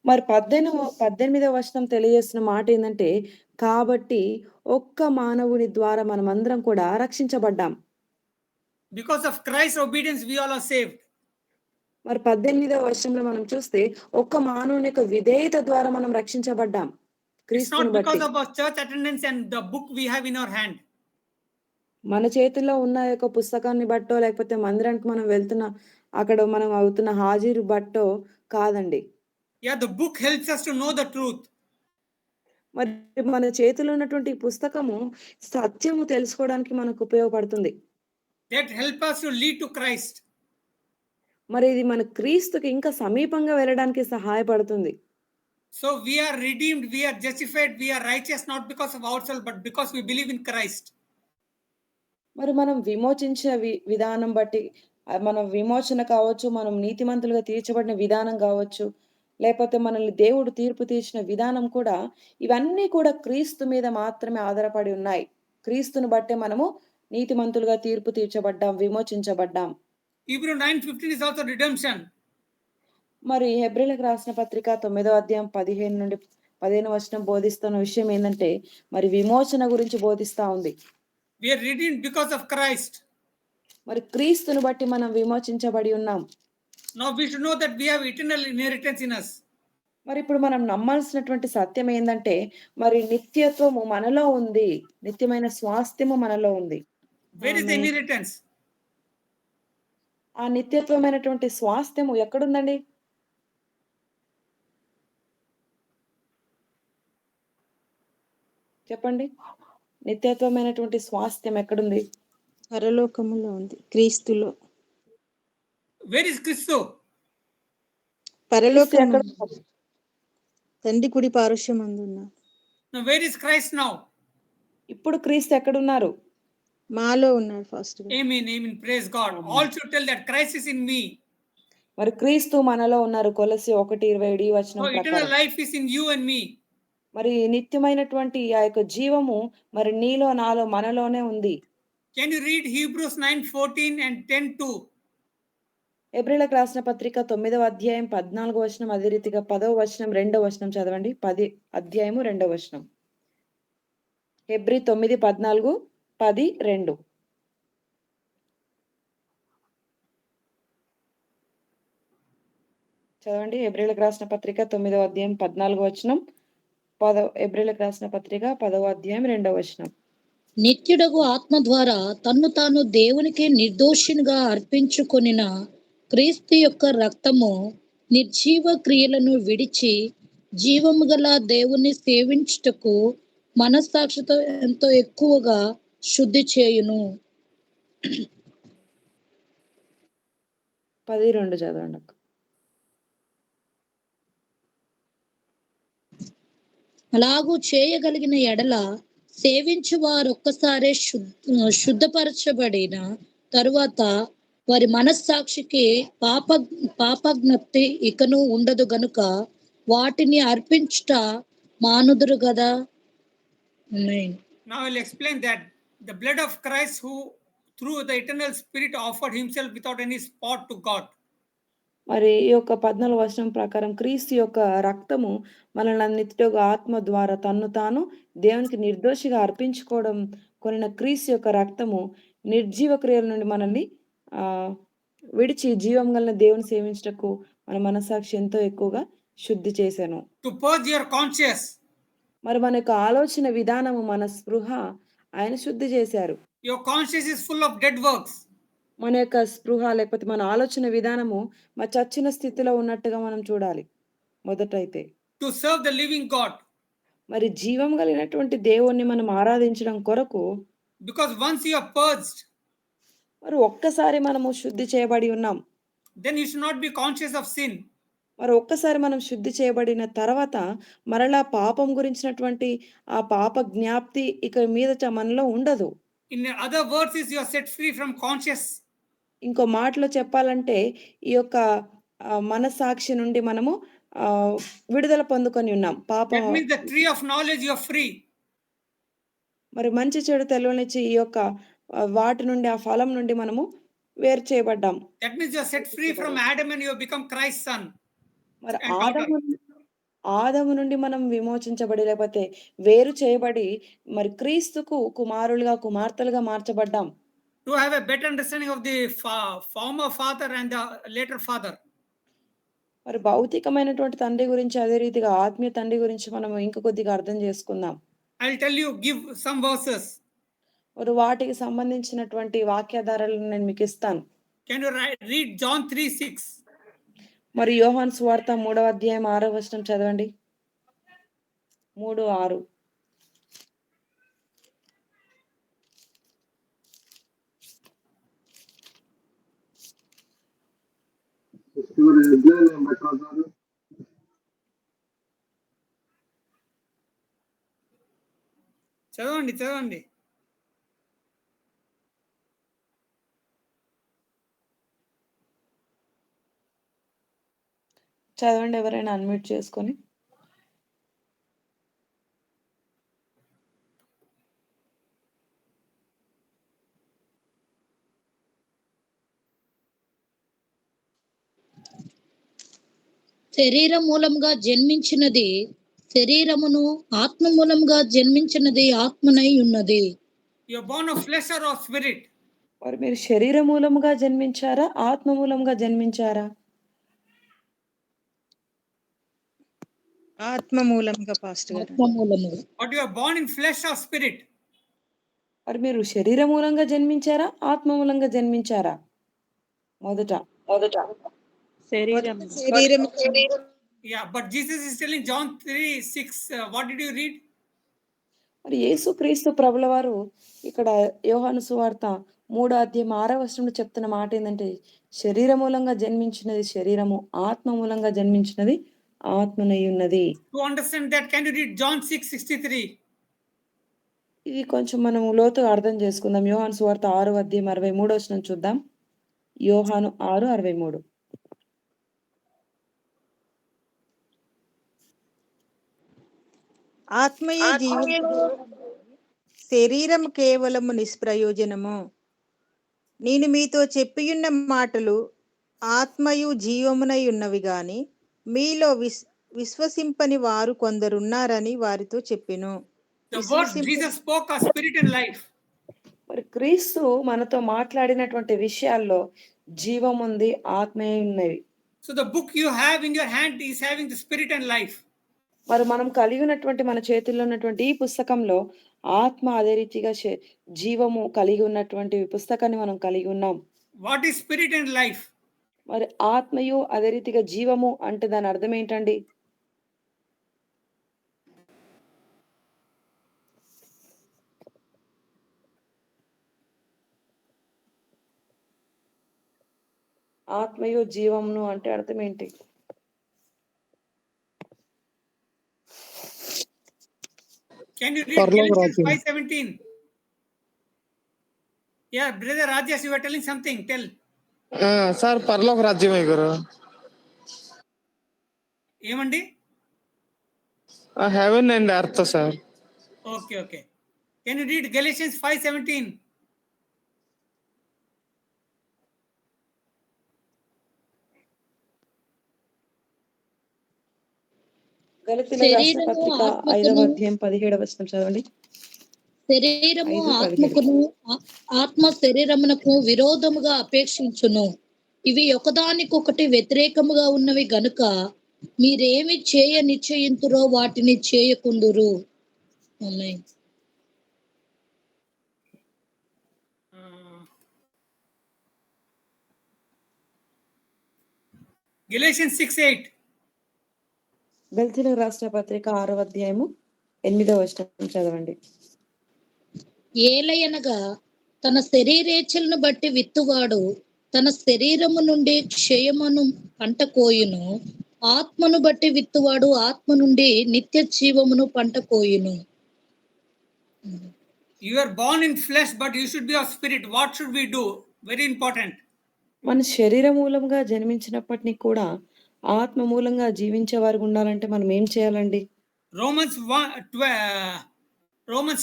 మరి 18వ వచనం తెలియజేస్తున్న మాట ఏంటంటే కాబట్టి ఒక్క మానవుని ద్వారా మనం అందరం కూడా రక్షించబడ్డాం. Because of Christ's obedience, we all are saved. మరి 18వ వచనంలో మనం చూస్తే ఒక్క మానవుని యొక్క విధేయత ద్వారా మనం రక్షించబడ్డాం. It's క్రీస్తుని not బట్టి. because of our church attendance and the book we have in our hand. మన చేతిలో ఉన్న యొక్క పుస్తకాన్ని బట్టో లేకపోతే మందిరానికి మనం వెళ్తున్న అక్కడ మనం అవుతున్న హాజరు బట్టో కాదండి. Yeah, the book helps us to know the truth. మరి మన చేతిలో ఉన్నటువంటి పుస్తకము సత్యము తెలుసుకోవడానికి మనకు ఉపయోగపడుతుంది. That help us to lead to Christ. మరి ఇది మన క్రీస్తుకి ఇంకా సమీపంగా వెళ్ళడానికి సహాయపడుతుంది. So we are redeemed, we are justified, we are righteous not because of ourselves, but because we believe in Christ. మరి మనం విమోచించే విధానం బట్టి మన విమోచన కావచ్చు, మనం నీతిమంతులుగా తీర్చబడిన విధానం కావచ్చు, లేకపోతే మనల్ని దేవుడు తీర్పు తీర్చిన విధానం కూడా ఇవన్నీ కూడా క్రీస్తు మీద మాత్రమే ఆధారపడి ఉన్నాయి. క్రీస్తుని బట్టే మనము నీతిమంతులుగా తీర్పు తీర్చబడ్డాం, విమోచించబడ్డాం. Hebrew 9:15 is also redemption. మరి హెబ్రీలకు రాసిన పత్రిక 9వ అధ్యాయం 15 నుండి 15 వచనం బోధిస్తున్న విషయం ఏంటంటే మరి విమోచన గురించి బోధిస్తా ఉంది. We are redeemed because of Christ. మరి క్రీస్తుని బట్టి మనం విమోచించబడి ఉన్నాం. Now we should know that we have eternal inheritance in us. మరి ఇప్పుడు మనం నమ్మాల్సినటువంటి సత్యం ఏంటంటే మరి నిత్యత్వము మనలో ఉంది, నిత్యమైన స్వాస్థ్యము మనలో ఉంది. Where is the inheritance? ఆ నిత్యత్వమైనటువంటి స్వాస్థ్యము ఎక్కడుందండి? చెప్పండి, నిత్యత్వమైనటువంటి స్వాస్థ్యం ఎక్కడుంది? పరలోకములో ఉంది, క్రీస్తులో. Where is Christo? క్రీస్తు పరలోకము ఎక్కడ ఉన్నారు? తండ్రి కుడి పార్శ్వమందు ఉన్నారు. Now where is Christ now? ఇప్పుడు క్రీస్తు ఎక్కడున్నారు? మాలో ఉన్నాడు first. Amen, amen. Praise God. All should tell that Christ is in me. మరి క్రీస్తు మనలో ఉన్నారు. కొలస్సీ 1:27 ఈ వచనం So eternal ప్రకారం. life is in you and me. మరి నిత్యమైనటువంటి ఆ యొక్క జీవము మరి నీలో, నాలో, మనలోనే ఉంది. Can you read Hebrews 9:14 and 10:2? హెబ్రీయులకు రాసిన పత్రిక 9వ అధ్యాయం 14వ వచనం, అదే రీతిగా 10వ వచనం, 2వ వచనం చదవండి. 10 అధ్యాయము 2వ వచనం. హెబ్రీ 9:14, 10, 2. చదవండి. హెబ్రీయులకు రాసిన పత్రిక 9వ అధ్యాయం 14వ వచనం, హెబ్రీయులకు రాసిన పత్రిక 10వ అధ్యాయం 2వ వచనం. నిత్యుడగు ఆత్మ ద్వారా తన్ను తాను దేవునికి నిర్దోషినిగా అర్పించుకొనిన క్రీస్తు యొక్క రక్తము నిర్జీవ క్రియలను విడిచి జీవము గల దేవుని సేవించుటకు మనస్సాక్షితో ఎంతో ఎక్కువగా శుద్ధి చేయును. 10:2 చదవండి అక్క. అలాగూ చేయగలిగిన ఎడల సేవించు వారు ఒక్కసారే శుద్ధపరచబడిన తరువాత వారి మనస్సాక్షికి పాపజ్ఞప్తి ఇకను ఉండదు గనుక వాటిని అర్పించుట మానుదురు గదా. Now I'll explain that the blood of Christ, who through the eternal Spirit offered himself without any spot to God. మరి ఈ యొక్క 14వ వచనం ప్రకారం క్రీస్తు యొక్క రక్తము మనల్ని నిత్యుడగు ఆత్మ ద్వారా తన్ను తాను దేవునికి నిర్దోషిగా అర్పించుకోవడం కొనిన క్రీస్తు యొక్క రక్తము నిర్జీవ క్రియల నుండి మనల్ని విడిచి జీవం కలిగిన దేవుని సేవించుటకు మన మనస్సాక్షి ఎంతో ఎక్కువగా శుద్ధి చేశాను. To purge your conscience. మరి మన యొక్క ఆలోచన విధానము, మన స్పృహ ఆయన శుద్ధి చేశారు. Your conscience is full of dead works. మన యొక్క స్పృహ లేకపోతే మన ఆలోచన విధానము మన చచ్చిన స్థితిలో ఉన్నట్టుగా మనం చూడాలి మొదటైతే. To serve the living God. మరి జీవం కలిగినటువంటి దేవుణ్ణి మనం ఆరాధించడం కొరకు. Because once you are purged, మరి ఒక్కసారి మనము శుద్ధి చేయబడి ఉన్నాం. then you should not be conscious of sin. మరి ఒక్కసారి మనం శుద్ధి చేయబడిన తర్వాత మరలా పాపం గురించినటువంటి ఆ పాప జ్ఞాప్తి ఇక మీదట మనలో ఉండదు. In other words, is you are set free from conscious. ఇంకో మాటలో చెప్పాలంటే ఈ యొక్క మనస్సాక్షి నుండి మనము విడుదల పొందుకొని ఉన్నాం. పాపం. That means the tree of knowledge you are free. మరి మంచి చెడు తెలియనిచ్చి ఈ యొక్క వాటి నుండి, ఆ ఫలం నుండి మనము వేరు చేయబడ్డాం. That means you are set free from Adam and you have become Christ's son. మరి ఆదము నుండి మనం విమోచించబడి లేకపోతే వేరు చేయబడి మరి క్రీస్తుకు కుమారులుగా, కుమార్తెలుగా మార్చబడ్డాం. To have a better understanding of the former father and the later father. మరి భౌతికమైనటువంటి తండ్రి గురించి, అదే రీతిగా ఆత్మీయ తండ్రి గురించి మనం ఇంకా కొద్దిగా అర్థం చేసుకుందాం. I will tell you, give some verses. మరి వాటికి సంబంధించినటువంటి వాక్యాధారాలను నేను మీకు ఇస్తాను. Can you read John 3:6? మరి యోహాను సువార్త 3వ అధ్యాయం 6వ వచనం చదవండి. 3:6. చదవండి. చదవండి, ఎవరైనా అన్మ్యూట్ చేసుకొని. శరీర మూలంగా జన్మించినది శరీరమును, ఆత్మ మూలంగా జన్మించినది ఆత్మనై ఉన్నది. You are born of flesh or of spirit? మరి మీరు శరీర మూలముగా జన్మించారా, ఆత్మ మూలంగా జన్మించారా? ఆత్మ మూలంగా పాస్టర్ గారు. ఆత్మ మూలముగా. But you are born in flesh or spirit? మరి మీరు శరీర మూలంగా జన్మించారా, ఆత్మ మూలంగా జన్మించారా? మొదట శరీరం. Yeah, but Jesus is telling John 3:6. What did you read? మరి యేసు క్రీస్తు ప్రభుల వారు ఇక్కడ యోహాను సువార్త 3వ అధ్యాయం 6వ వచనంలో చెప్తున్న మాట ఏంటంటే, శరీర మూలంగా జన్మించినది శరీరము, ఆత్మ మూలంగా జన్మించినది ఆత్మనై ఉన్నది. To understand that, can you read John 6:63? ఇది కొంచెం మనం లోతుగా అర్థం చేసుకుందాం. యోహాను సువార్త 6వ అధ్యాయం 63వ వచనం చూద్దాం. యోహాను 6:63. ఆత్మయే జీవించు, శరీరం కేవలము నిష్ప్రయోజనము. నేను మీతో చెప్పియున్న మాటలు ఆత్మయు జీవమునై ఉన్నవి గాని మీలో విశ్వసింపని వారు కొందరున్నారని వారితో చెప్పెను. The words Jesus spoke are spirit and life. మరి క్రీస్తు మనతో మాట్లాడినటువంటి విషయాల్లో జీవం ఉంది, ఆత్మే ఉన్నవి. So the book you have in your hand is having the spirit and life. మరి మనం కలిగి ఉన్నటువంటి మన చేతుల్లో ఉన్నటువంటి ఈ పుస్తకంలో ఆత్మ అదే రీతిగా జీవము కలిగి ఉన్నటువంటి పుస్తకాన్ని మనం కలిగి ఉన్నాం. What is spirit and life? మరి ఆత్మయు అదే రీతిగా జీవము అంటే దాని అర్థం ఏంటండి? ఆత్మయు జీవమును అంటే అర్థం ఏంటి? Can you read Galatians 5:17? Yeah, brother Rajesh, you were telling something. Tell. Sir పరలోక రాజ్యమే గురు. ఏమండి? Heaven and earth sir. Okay, okay. Can you read Galatians 5:17? గలతీయులకు రాసిన పత్రిక 5వ అధ్యాయం 17వ వచనం చదవండి. శరీరము ఆత్మకును, ఆత్మ శరీరమునకు విరోధముగా అపేక్షించును. ఇవి ఒకదానికొకటి వ్యతిరేకముగా ఉన్నవి గనుక మీరేమి చేయ నిశ్చయింతురో వాటిని చేయకుందురు. ఆమేన్. Galatians 6:8. గలతీయులకు రాసిన పత్రిక 6వ అధ్యాయము 8వ వచనం చదవండి. ఏలయనగా తన శరీరేచ్ఛలను బట్టి విత్తువాడు తన శరీరము నుండి క్షయమును పంట కోయును, ఆత్మను బట్టి విత్తువాడు ఆత్మ నుండి నిత్య జీవమును పంట కోయును. You are born in flesh, but you should be of spirit. What should we do? Very important. మన శరీర మూలంగా జన్మించినప్పటినీ కూడా ఆత్మ మూలంగా జీవించే వారు ఉండాలంటే మనం ఏం చేయాలండి? Romans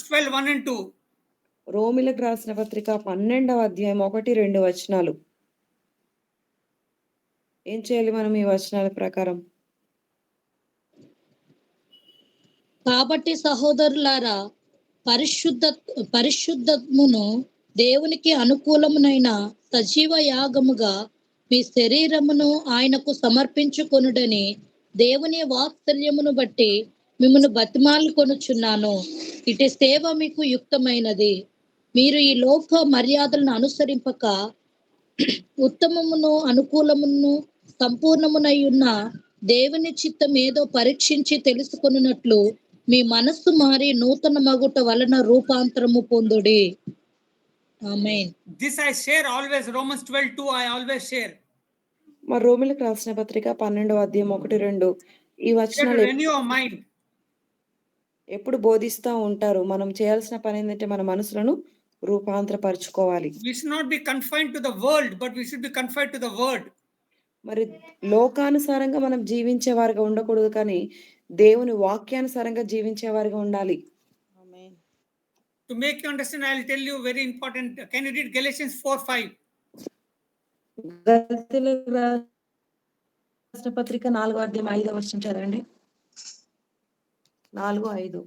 12, 1 and 2. రోమిలకు రాసిన పత్రిక 12వ అధ్యాయం 1, 2 వచనాలు. ఏం చేయాలి మనం ఈ వచనాల ప్రకారం? కాబట్టి సహోదరులారా, పరిశుద్ధమును దేవునికి అనుకూలమునైన సజీవ యాగముగా మీ శరీరమును ఆయనకు సమర్పించుకొనుడని దేవుని వాత్సల్యమును బట్టి మిమ్మను బతిమాలుకొనుచున్నాను. ఇటు సేవ మీకు యుక్తమైనది. మీరు ఈ లోక మర్యాదలను అనుసరింపక ఉత్తమమును అనుకూలమును సంపూర్ణమునై ఉన్న దేవుని చిత్తం ఏదో పరీక్షించి తెలుసుకొనున్నట్లు మీ మనస్సు మారి నూతన మగుట వలన రూపాంతరము పొందుడి. ఆమేన్. This I share always. Romans 12:2 I always share. మరి రోమిలకు రాసిన పత్రిక 12వ అధ్యాయం 1, 2 ఈ వచనాలు Renew your mind. ఎప్పుడు బోధిస్తూ ఉంటారు. మనం చేయాల్సిన పని ఏంటంటే మన మనసులను రూపాంతరపరచుకోవాలి. We should not be confined to the world, but we should be confined to the word. మరి లోకానుసారంగా మనం జీవించే వారిగా ఉండకూడదు, కానీ దేవుని వాక్యానుసారంగా జీవించే వారిగా ఉండాలి. ఆమేన్. To make you understand, I will tell you very important. Can you read Galatians 4:5? గలతీయులకు రాసిన పత్రిక 4వ అధ్యాయం 5వ వచనం చదవండి. 4, 5.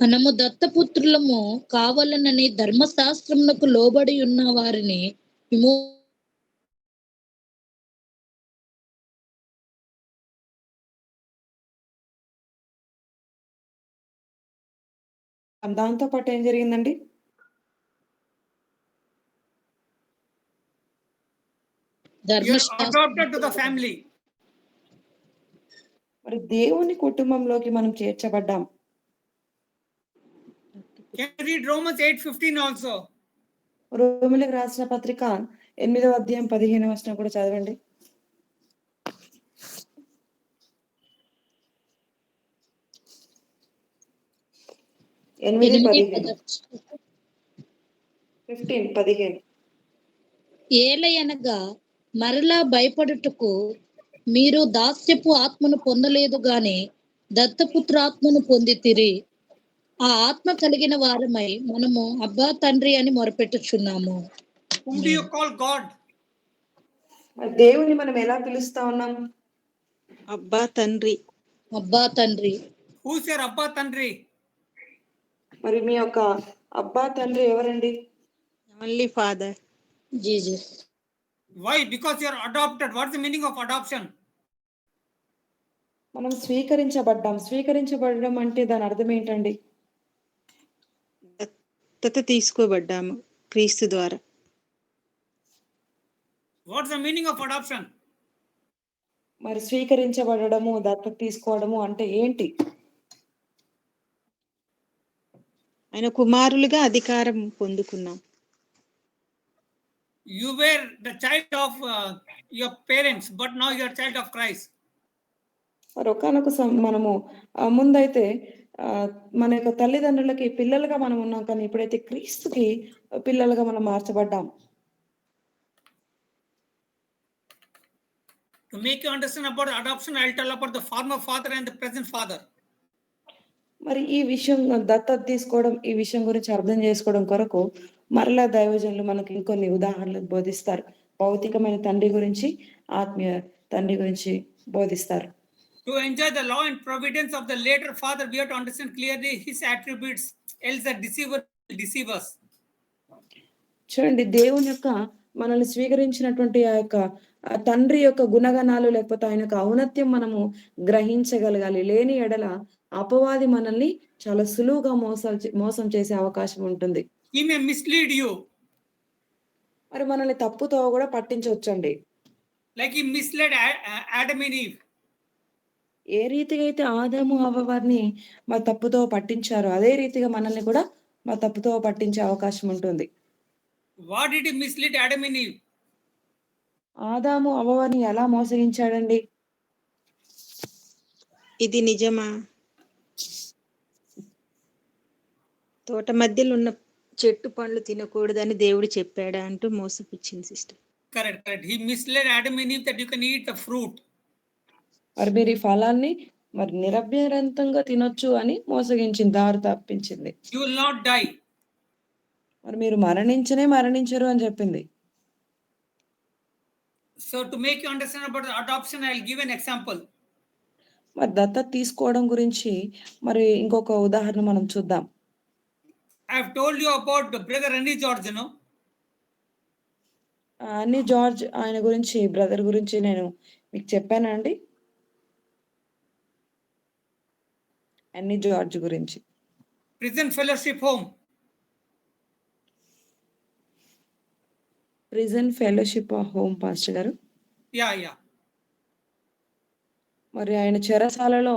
మనము దత్తపుత్రులము కావాలనని ధర్మశాస్త్రమునకు లోబడి ఉన్న వారిని దాంతో పాటు ఏం జరిగిందండి? You are adopted to the family. మరి దేవుని కుటుంబంలోకి మనం చేర్చబడ్డాం. Can you read Romans 8:15 also? రోమిలకు రాసిన పత్రిక 8వ అధ్యాయం 15వ వచనం కూడా చదవండి. 8:15. 15. ఏలయనగా మరలా భయపడుటకు మీరు దాస్యపు ఆత్మను పొందలేదు గాని దత్తపుత్రాత్మను పొందితిరి. ఆ ఆత్మ కలిగిన వారమై మనము అబ్బా తండ్రి అని మొరపెట్టుచున్నాము. Whom do you call God? మరి దేవుని మనం ఎలా పిలుస్తా ఉన్నాం? అబ్బా తండ్రి. అబ్బా తండ్రి. Who's your Abba Tandri? మరి మీ యొక్క అబ్బా తండ్రి ఎవరండి? Only father. Jesus. Why? Because you are adopted. What's the meaning of adoption? మనం స్వీకరించబడ్డాం. స్వీకరించబడడం అంటే దాని అర్థం ఏంటండి? దత్తత తీసుకోబడ్డాము క్రీస్తు ద్వారా. What's the meaning of adoption? మరి స్వీకరించబడము, దత్తత తీసుకోవడము అంటే ఏంటి? ఆయన కుమారులుగా అధికారం పొందుకున్నాం. You were the child of your parents, but now you are child of Christ. మరి ఒకానొక మనము ముందైతే మన యొక్క తల్లిదండ్రులకి పిల్లలుగా మనం ఉన్నాం, కానీ ఇప్పుడైతే క్రీస్తుకి పిల్లలుగా మనం మార్చబడ్డాం. To make you understand about adoption, I'll tell about the former father and the present father. మరి ఈ విషయం దత్తత తీసుకోవడం, ఈ విషయం గురించి అర్థం చేసుకోవడం కొరకు మరలా దైవజనులు మనకి ఇంకొన్ని ఉదాహరణలు బోధిస్తారు. భౌతికమైన తండ్రి గురించి, ఆత్మీయ తండ్రి గురించి బోధిస్తారు. To enjoy the law and providence of the later father, we have to understand clearly his attributes, else the deceiver will deceive us. చూడండి, దేవుని యొక్క మనల్ని స్వీకరించినటువంటి ఆ యొక్క తండ్రి యొక్క గుణగణాలు లేకపోతే ఆయన యొక్క ఔన్నత్యం మనము గ్రహించగలగాలి. లేని ఎడల అపవాది మనల్ని చాలా సులువుగా మోసం చేసే అవకాశం ఉంటుంది. He may mislead you. మరి మనల్ని తప్పుతో కూడా పట్టించవచ్చండి. Like he misled Adam and Eve. ఏ రీతిగా అయితే ఆదాము హవ్వ వారిని మా తప్పుతో పట్టించారో అదే రీతిగా మనల్ని కూడా మా తప్పుతో పట్టించే అవకాశం ఉంటుంది. What did he mislead Adam and Eve? ఆదాము హవ్వ వారిని ఎలా మోసగించాడండి? ఇది నిజమా? తోట మధ్యలో ఉన్న చెట్టు పండ్లు తినకూడదని దేవుడు చెప్పాడా అంటూ మోసపుచ్చింది sister. Correct. He misled Adam and Eve that you can eat the fruit. మరి మీరు ఈ ఫలాన్ని మరి నిరభ్యంతరంగా తినొచ్చు అని మోసగించింది, దారి తప్పించింది. You will not die. మరి మీరు మరణించరు అని చెప్పింది. So to make you understand about the adoption, I'll give an example. మరి దత్తత తీసుకోవడం గురించి మరి ఇంకొక ఉదాహరణ మనం చూద్దాం. I have told you about the brother Andy George, you know. అన్ని జార్జ్ ఆయన గురించి, బ్రదర్ గురించి నేను మీకు చెప్పానా అండి? అన్ని జార్జ్ గురించి. Prison fellowship home. Prison fellowship home pastor గారు. Yeah. మరి ఆయన చెరసాలలో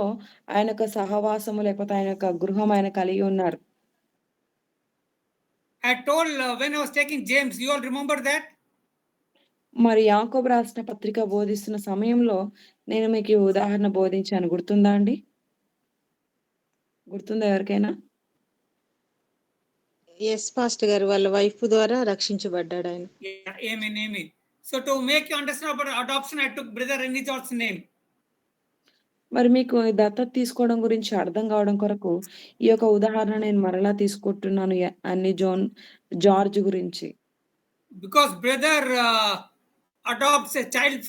ఆయన యొక్క సహవాసము లేకపోతే ఆయన యొక్క గృహం ఆయన కలిగి ఉన్నారు. I told when I was taking James, you all remember that? మరి యాకోబు రాసిన పత్రిక బోధిస్తున్న సమయంలో నేను మీకు ఈ ఉదాహరణ బోధించాను, గుర్తుందా అండి? గుర్తుందా ఎవరికైనా? ఎస్ పాస్టర్ గారు, వాళ్ళ వైఫ్ ద్వారా రక్షించబడ్డాడు ఆయన. Yeah, amen. So to make you understand about adoption, I took brother Andy George's name. మరి మీకు దత్తత తీసుకోవడం గురించి అర్థం కావడం కొరకు ఈ యొక్క ఉదాహరణ నేను మరలా తీసుకుంటున్నాను, అన్ని జార్జ్ గురించి. Because brother adopts a child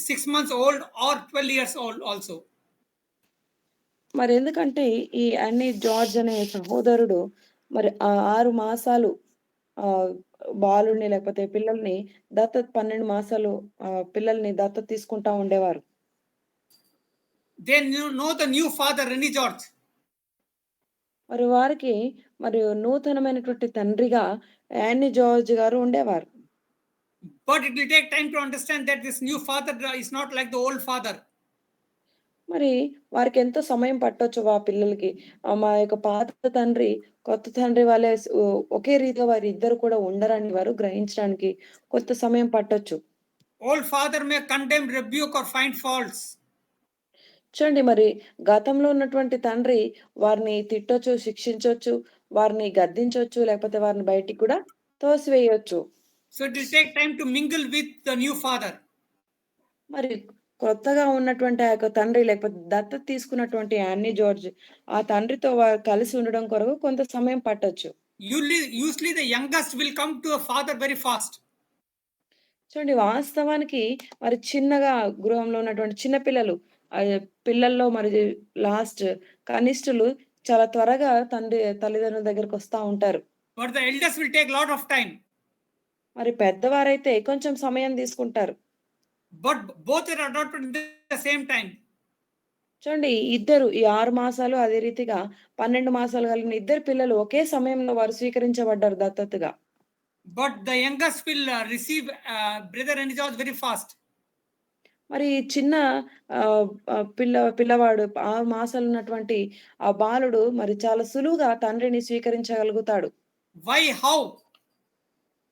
6 months old or 12 years old also. మరి ఎందుకంటే ఈ అన్ని జార్జ్ అనే సహోదరుడు మరి 6 మాసాలు బాలుని లేకపోతే పిల్లల్ని దత్తత 12 మాసాలు పిల్లల్ని దత్తత తీసుకుంటా ఉండేవారు. They know the new father Andy George. మరి వారికి మరి నూతనమైనటువంటి తండ్రిగా యానీ జార్జ్ గారు ఉండేవారు. But it will take time to understand that this new father is not like the old father. మరి వారికి ఎంతో సమయం పట్టొచ్చు ఆ పిల్లలకి. మా యొక్క పాత తండ్రి కొత్త తండ్రి వాళ్ళే ఒకే రీతిగా వారి ఇద్దరు కూడా ఉండరని వారు గ్రహించడానికి కొంత సమయం పట్టొచ్చు. Old father may condemn, rebuke or find faults. చూడండి, మరి గతంలో ఉన్నటువంటి తండ్రి వారిని తిట్టొచ్చు, శిక్షించొచ్చు, వారిని గద్దించొచ్చు, లేకపోతే వారిని బయటికి కూడా తోసివేయొచ్చు. So it will take time to mingle with the new father. మరి కొత్తగా ఉన్నటువంటి ఆ యొక్క తండ్రి లేకపోతే దత్తత తీసుకున్నటువంటి యాన్నీ జార్జ్ ఆ తండ్రితో కలిసి ఉండడం కొరకు కొంత సమయం పట్టొచ్చు. Usually the youngest will come to a father very fast. చూడండి వాస్తవానికి మరి చిన్నగా గృహంలో ఉన్నటువంటి చిన్న పిల్లలు పిల్లల్లో మరి లాస్ట్ కనిష్ఠులు చాలా త్వరగా తల్లిదండ్రుల దగ్గరికి వస్తా ఉంటారు. But the eldest will take lot of time. మరి పెద్దవారైతే కొంచెం సమయం తీసుకుంటారు. But both are adopted at the same time. చూడండి ఇద్దరు ఈ 6 మాసాలు అదే రీతిగా 12 మాసాలు కలిగిన ఇద్దరు పిల్లలు ఒకే సమయంలో వారు స్వీకరించబడ్డారు దత్తతగా. But the youngest will receive brother and George very fast. మరి చిన్న పిల్లవాడు 6 మాసాలు ఉన్నటువంటి ఆ బాలుడు మరి చాలా సులువుగా తండ్రిని స్వీకరించగలుగుతాడు. Why? How?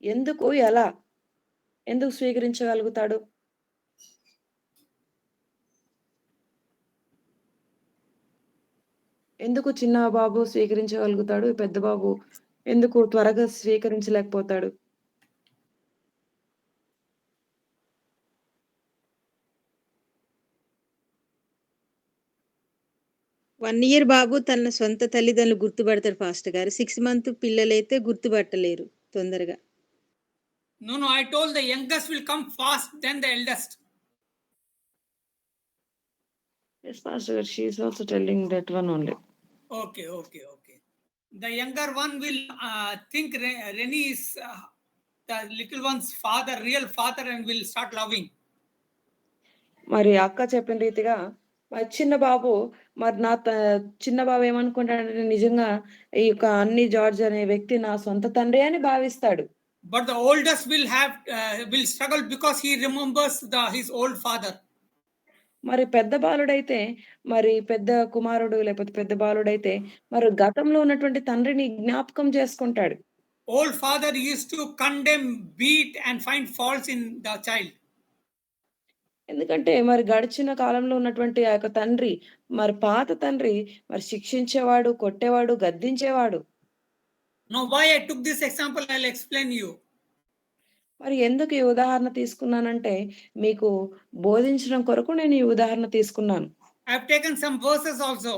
ఎందుకు? ఎలా? ఎందుకు స్వీకరించగలుగుతాడు? ఎందుకు చిన్న బాబు స్వీకరించగలుగుతాడు? పెద్ద బాబు ఎందుకు త్వరగా స్వీకరించలేకపోతాడు? వన్ ఇయర్ బాబు తన సొంత తల్లిదండ్రులు గుర్తుపడతారు ఫాస్ట్ గారు. 6 మంత్ పిల్లలైతే గుర్తుపట్టలేరు తొందరగా. No, I told the youngest will come fast than the eldest. Yes, Pastor, she is also telling that one only. Okay. The younger one will think Reni is the little one's father, real father, and will start loving. మరి అక్క చెప్పిన రీతిగా మరి చిన్న బాబు చిన్న బాబు ఏమనుకుంటాడంటే నిజంగా ఈ యొక్క అన్ని జార్జ్ అనే వ్యక్తి నా సొంత తండ్రి అని భావిస్తాడు. But the oldest will struggle because he remembers his old father. మరి పెద్ద బాలుడైతే మరి పెద్ద కుమారుడు లేకపోతే పెద్ద బాలుడైతే మరి గతంలో ఉన్నటువంటి తండ్రిని జ్ఞాపకం చేసుకుంటాడు. Old father used to condemn, beat, and find faults in the child. ఎందుకంటే మరి గడిచిన కాలంలో ఉన్నటువంటి ఆ యొక్క తండ్రి మరి పాత తండ్రి మరి శిక్షించేవాడు, కొట్టేవాడు, గద్దించేవాడు. Now, why I took this example, I'll explain you. మరి ఎందుకు ఈ ఉదాహరణ తీసుకున్నానంటే మీకు బోధించడం కొరకు నేను ఈ ఉదాహరణ తీసుకున్నాను. I've taken some verses also.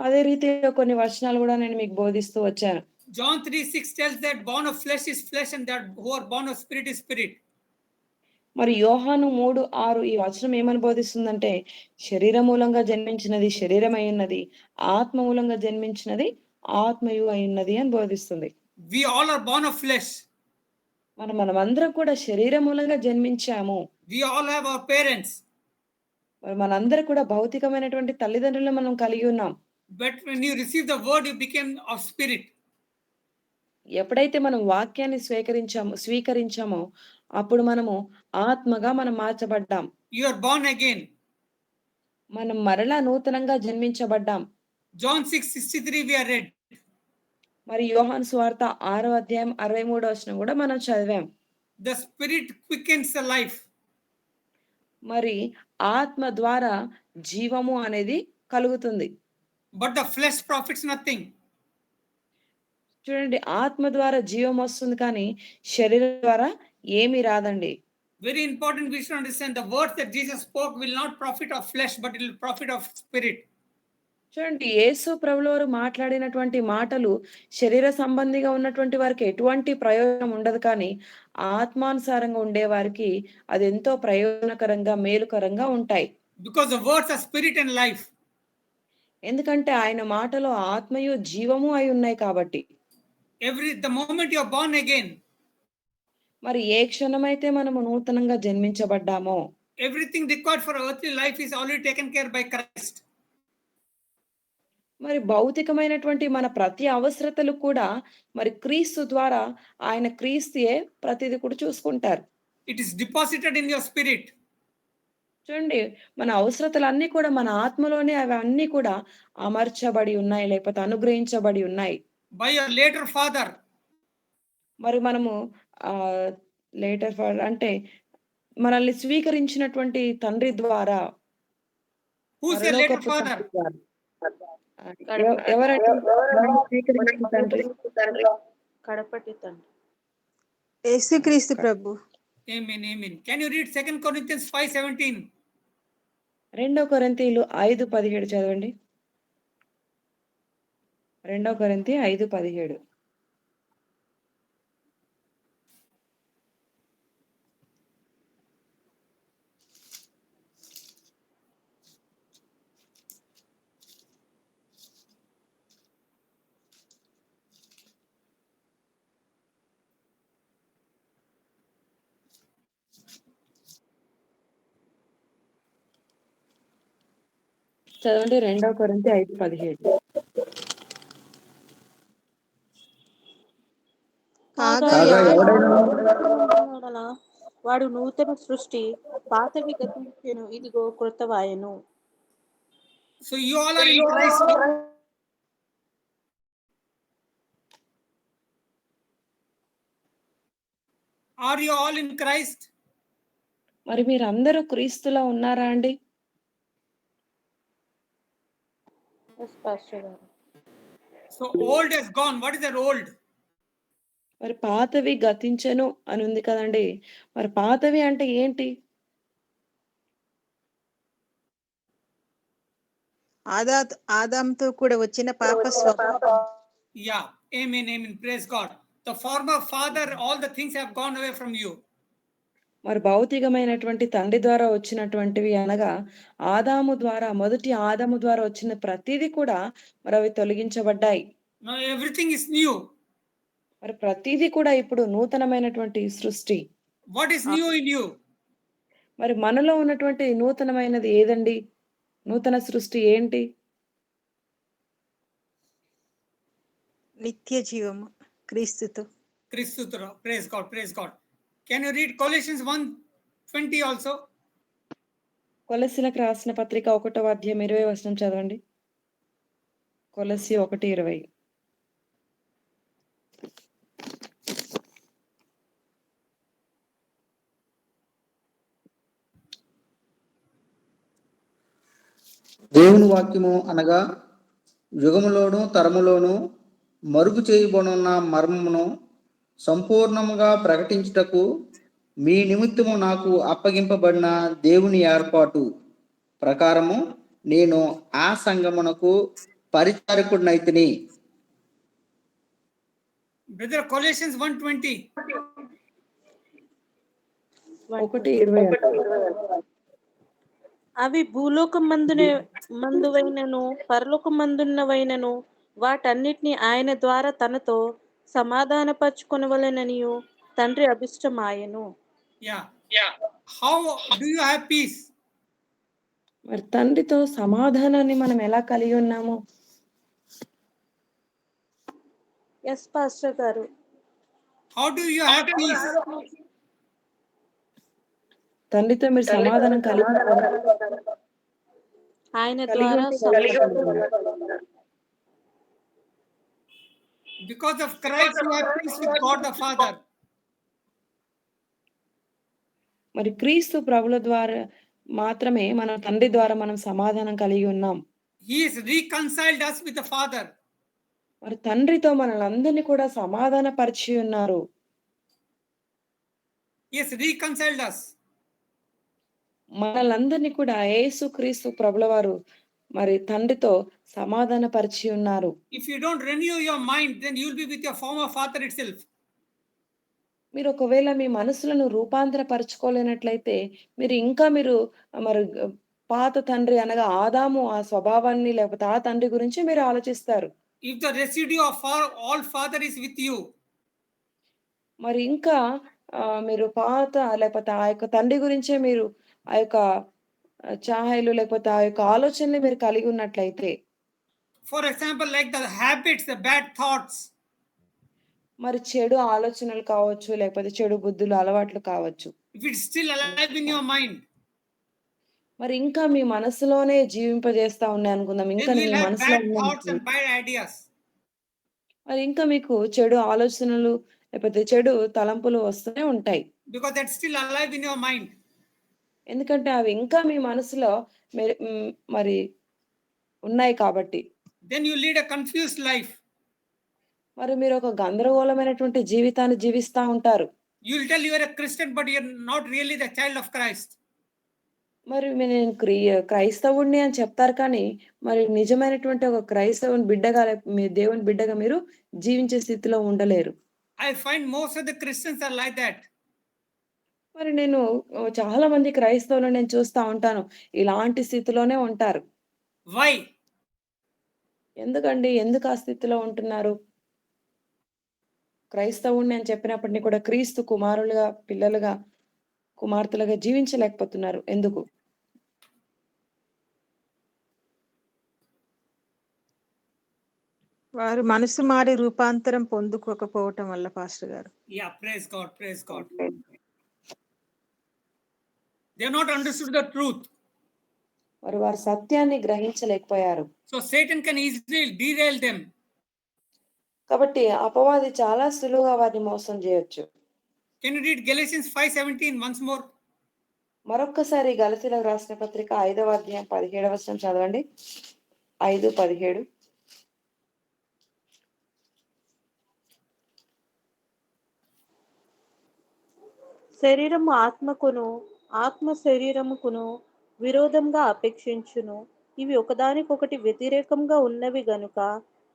అదే రీతిగా కొన్ని వచనాలు కూడా నేను మీకు బోధిస్తూ వచ్చాను. John 3:6 tells that born of flesh is flesh and that who are born of spirit is spirit. మరి యోహాను 3:6 ఈ వచనం ఏమని బోధిస్తుందంటే శరీర మూలంగా జన్మించినది శరీరమై ఉన్నది, ఆత్మ మూలంగా జన్మించినది ఆత్మయు అయి ఉన్నది అని బోధిస్తుంది. We all are born of flesh. మనమందరం కూడా శరీర మూలంగా జన్మించాము. We all have our parents. మరి మనందరం కూడా భౌతికమైనటువంటి తల్లిదండ్రులను మనం కలిగి ఉన్నాం. But when you receive the word, you became of spirit. ఎప్పుడైతే మనం వాక్యాన్ని స్వీకరించామో అప్పుడు మనము ఆత్మగా మనం మార్చబడ్డాం. You are born again. మనం మరలా నూతనంగా జన్మించబడ్డాం. John 6:63 we are read. మరి యోహాను సువార్త 6వ అధ్యాయం 63వ వచనం కూడా మనం చదివాం. The spirit quickens the life. మరి ఆత్మ ద్వారా జీవము అనేది కలుగుతుంది. But the flesh profits nothing. చూడండి ఆత్మ ద్వారా జీవం వస్తుంది కానీ శరీరం ద్వారా ఏమీ రాదండి. Very important we should understand the words that Jesus spoke will not profit of flesh but it will profit of spirit. చూడండి యేసు ప్రభువారు మాట్లాడినటువంటి మాటలు శరీర సంబంధిగా ఉన్నటువంటి వారికి ఎటువంటి ప్రయోజనం ఉండదు కానీ ఆత్మానుసారంగా ఉండే వారికి అది ఎంతో ప్రయోజనకరంగా మేలుకరంగా ఉంటాయి. Because the words are spirit and life. ఎందుకంటే ఆయన మాటలో ఆత్మయు జీవము అయి ఉన్నాయి కాబట్టి. The moment you are born again, మరి ఏ క్షణమైతే మనము నూతనంగా జన్మించబడ్డామో everything required for earthly life is already taken care by Christ. మరి భౌతికమైనటువంటి మన ప్రతి అవసరతలు కూడా మరి క్రీస్తు ద్వారా ఆయన క్రీస్తుయే ప్రతిదీ కూడా చూసుకుంటారు. It is deposited in your spirit. చూడండి మన అవసరతలన్నీ కూడా మన ఆత్మలోనే అవన్నీ కూడా అమర్చబడి ఉన్నాయి లేకపోతే అనుగ్రహించబడి ఉన్నాయి. By your later father. మరి మనము లేటర్ ఫాదర్ అంటే మనల్ని స్వీకరించినటువంటి తండ్రి ద్వారా. Who is your later father? ఎవరంటే మనల్ని స్వీకరించిన తండ్రి? కడపటి తండ్రి. యేసుక్రీస్తు ప్రభు. Amen. Amen. Can you read 2 Corinthians 5:17? 2 కొరింథీయులు 5:17 చదవండి. 2 కొరింథీ 5:17. చదవండి 2 కొరింథీ 5:17. కాగా ఎవడైనా వాడు నూతన సృష్టి, పాతవి గతించెను, ఇదిగో కృతవాయెను. So you all are in Christ. Are you all in Christ? మరి మీరందరూ క్రీస్తులో ఉన్నారా అండి? ఎస్ పాస్టర్ గారు. So old has gone. What is that old? మరి పాతవి గతించెను అని ఉంది కదండి. మరి పాతవి అంటే ఏంటి? ఆదాముతో కూడా వచ్చిన పాప స్వభావం. Yeah. Amen. Amen. Praise God. The former father, all the things have gone away from you. మరి భౌతికమైనటువంటి తండ్రి ద్వారా వచ్చినటువంటివి అనగా మొదటి ఆదాము ద్వారా వచ్చిన ప్రతిదీ కూడా మరి అవి తొలగించబడ్డాయి. Now everything is new. మరి ప్రతిదీ కూడా ఇప్పుడు నూతనమైనటువంటి సృష్టి. What is new in you? మరి మనలో ఉన్నటువంటి నూతనమైనది ఏదండి? నూతన సృష్టి ఏంటి? నిత్య జీవము క్రీస్తుతో. Kristutra. Praise God. Praise God. Can you read Colossians 1:20 also? కొలస్సీలకు రాసిన పత్రిక 1వ అధ్యాయం 20వ వచనం చదవండి. కొలస్సీ 1:20. దేవుని వాక్యము అనగా యుగములోను తరములోను మరుగు చేయబోనున్న మర్మమును సంపూర్ణముగా ప్రకటించుటకు మీ నిమిత్తము నాకు అప్పగింపబడిన దేవుని ఏర్పాటు ప్రకారము నేను ఆ సంఘమునకు పరిచారకుడినైతిని. Brother, Colossians 1:20. 1:20. అవి మందువైనను పరలోకమందున్నవైనను వాటన్నిటిని ఆయన ద్వారా తనతో సమాధానపరచుకొనవలెననియు తండ్రి అభిష్టమాయెను. Yeah. How do you have peace? మరి తండ్రితో సమాధానాన్ని మనం ఎలా కలిగి ఉన్నాము? ఎస్ పాస్టర్ గారు. How do you have peace? తండ్రితో మీరు సమాధానం కలిగి ఆయన ద్వారా Because of Christ, you have peace with God the Father. మరి క్రీస్తు ప్రభుల ద్వారా మాత్రమే మన తండ్రి ద్వారా మనం సమాధానం కలిగి ఉన్నాం. He has reconciled us with the Father. మరి తండ్రితో మనల్ని కూడా సమాధాన పరిచి ఉన్నారు. He has reconciled us. మనల్ని కూడా యేసుక్రీస్తు ప్రభుల వారు మరి తండ్రితో సమాధాన పరిచి ఉన్నారు. If you don't renew your mind, then you will be with your former father itself. మీరు ఒకవేళ మీ మనసులను రూపాంతరపరచుకోలేనట్లయితే మీరు మరి పాత తండ్రి అనగా ఆదాము ఆ స్వభావాన్ని లేకపోతే ఆ తండ్రి గురించి మీరు ఆలోచిస్తారు. If the residue of all father is with you, మరి ఇంకా మీరు పాత లేకపోతే ఆ యొక్క తండ్రి గురించే మీరు ఆ యొక్క చాహైలు లేకపోతే ఆ యొక్క ఆలోచనలు మీరు కలిగి ఉన్నట్లయితే, for example, like the habits, the bad thoughts, మరి చెడు ఆలోచనలు కావచ్చు, లేకపోతే చెడు బుద్ధులు అలవాట్లు కావచ్చు, if it's still alive in your mind, మరి ఇంకా మీ మనసులోనే జీవింపజేస్తా ఉన్నాయి అనుకుందాం. ఇంకా then మీ we'll have మనసులో bad thoughts and bad ideas. మరి ఇంకా మీకు చెడు ఆలోచనలు లేకపోతే చెడు తలంపులు వస్తూనే ఉంటాయి. Because that's still alive in your mind. ఎందుకంటే అవి ఇంకా మీ మనసులో మరి ఉన్నాయి కాబట్టి. Then you lead a confused life. మరి మీరు ఒక గందరగోళమైనటువంటి జీవితాన్ని జీవిస్తా ఉంటారు. You will tell you are a Christian, but you are not really the child of Christ. మరి నేను క్రైస్తవుడిని అని చెప్తారు కానీ, మరి నిజమైనటువంటి ఒక క్రైస్తవుని బిడ్డగా మీ దేవుని బిడ్డగా మీరు జీవించే స్థితిలో ఉండలేరు. I find most of the Christians are like that. మరి నేను చాలా మంది క్రైస్తవులను నేను చూస్తా ఉంటాను. ఇలాంటి స్థితిలోనే ఉంటారు. Why? ఎందుకండి? ఎందుకు ఆ స్థితిలో ఉంటున్నారు? క్రైస్తవుడిని అని చెప్పినప్పటిని కూడా క్రీస్తు కుమారులుగా, పిల్లలుగా, కుమార్తెలుగా జీవించలేకపోతున్నారు. ఎందుకు? వారు మనసు మారి రూపాంతరం పొందుకోకపోవటం వల్ల పాస్టర్ గారు. Yeah, praise God, praise God. They have not understood the truth. మరి వారు సత్యాన్ని గ్రహించలేకపోయారు. So Satan can easily derail them. కాబట్టి అపవాది చాలా సులువుగా వారిని మోసం చేయొచ్చు. Can you read Galatians 5:17 once more? మరొక్కసారి గలతీయులకు రాసిన పత్రిక 5వ అధ్యాయం 17వ వచనం చదవండి. 5:17. శరీరము ఆత్మకును, ఆత్మ శరీరముకును విరోధంగా అపేక్షించును. ఇవి ఒకదానికొకటి వ్యతిరేకంగా ఉన్నవి గనుక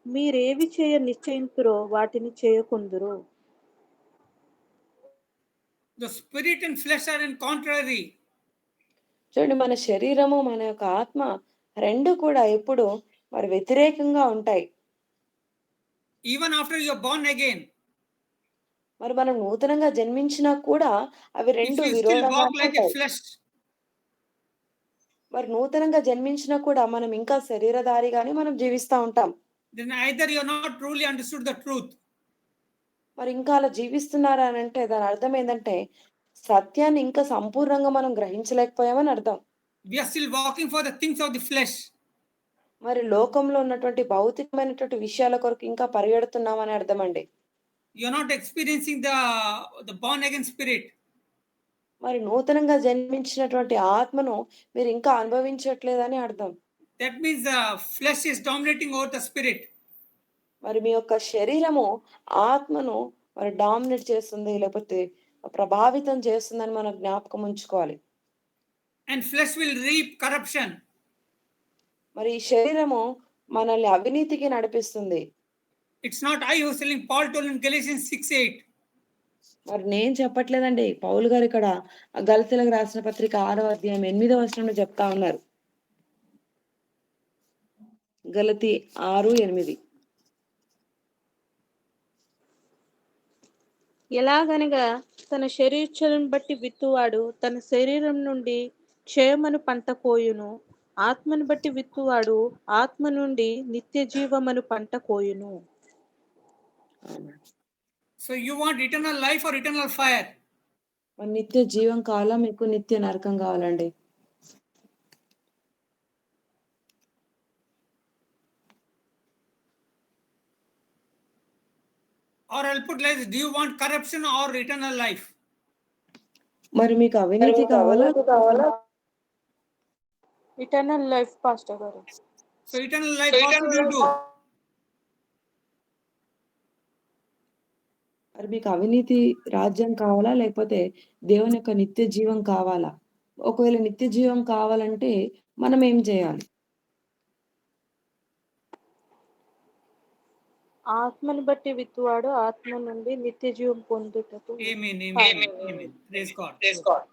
మీరేవి చేయ నిశ్చయింతురో వాటిని చేయకుందురు. The spirit and flesh are in contrary. చూడండి, మన శరీరము, మన యొక్క ఆత్మ రెండు కూడా ఎప్పుడు మరి వ్యతిరేకంగా ఉంటాయి. Even after you are born again, మరి మనం నూతనంగా జన్మించినా కూడా అవి if రెండు you still విరోధంగా walk like a ఉంటాయి. flesh, మరి నూతనంగా జన్మించినా కూడా మనం ఇంకా శరీరధారిగానే మనం జీవిస్తా ఉంటాం. then either you are not truly understood the truth, మరి ఇంకా అలా జీవిస్తున్నారా అని అంటే దాని అర్థం ఏంటంటే సత్యాన్ని ఇంకా సంపూర్ణంగా మనం గ్రహించలేకపోయామని అర్థం. we are still walking for the things of the flesh. మరి లోకంలో ఉన్నటువంటి భౌతికమైనటువంటి విషయాల కొరకు ఇంకా పరిగెడుతున్నామని అర్థం అండి. You are not experiencing the born again spirit. మరి నూతనంగా జన్మించినటువంటి ఆత్మను మీరు ఇంకా అనుభవించట్లేదని అర్థం. That means the flesh is dominating over the spirit. మరి మీ యొక్క శరీరము ఆత్మను మరి డామినేట్ చేస్తుంది, లేకపోతే ప్రభావితం చేస్తుందని మనం జ్ఞాపకం ఉంచుకోవాలి. And flesh will reap corruption. మరి ఈ శరీరము మనల్ని అవినీతికి నడిపిస్తుంది. It's not I who's telling. Paul told in Galatians 6:8. మరి నేను చెప్పట్లేదండి, పౌలు గారు ఇక్కడ గలతీయులకు రాసిన పత్రిక 6వ అధ్యాయం 8వ వచనంలో చెప్తా ఉన్నారు. గలతీ 6:8. ఎలాగనగా తన శరీరం బట్టి విత్తువాడు తన శరీరం నుండి క్షయమను పంట కోయును, ఆత్మను బట్టి విత్తువాడు ఆత్మ నుండి నిత్య జీవమను పంట కోయును. So you want eternal life or eternal fire? మరి నిత్య జీవం కావాలా, మీకు నిత్య నరకం కావాలండి? Or I'll put like this, do you want corruption or eternal life? మరి మీకు అవినీతి కావాలా? ఇటర్నల్ లైఫ్ పాస్టర్ గారు. So eternal life, what should you do? మరి మీకు అవినీతి రాజ్యం కావాలా, లేకపోతే దేవుని యొక్క నిత్య జీవం కావాలా? ఒకవేళ నిత్య జీవం కావాలంటే మనం ఏం చేయాలి? ఆత్మను బట్టి విత్తువాడు ఆత్మ నుండి నిత్య జీవం పొందుటకు. Amen, amen, amen. Praise God. Praise God.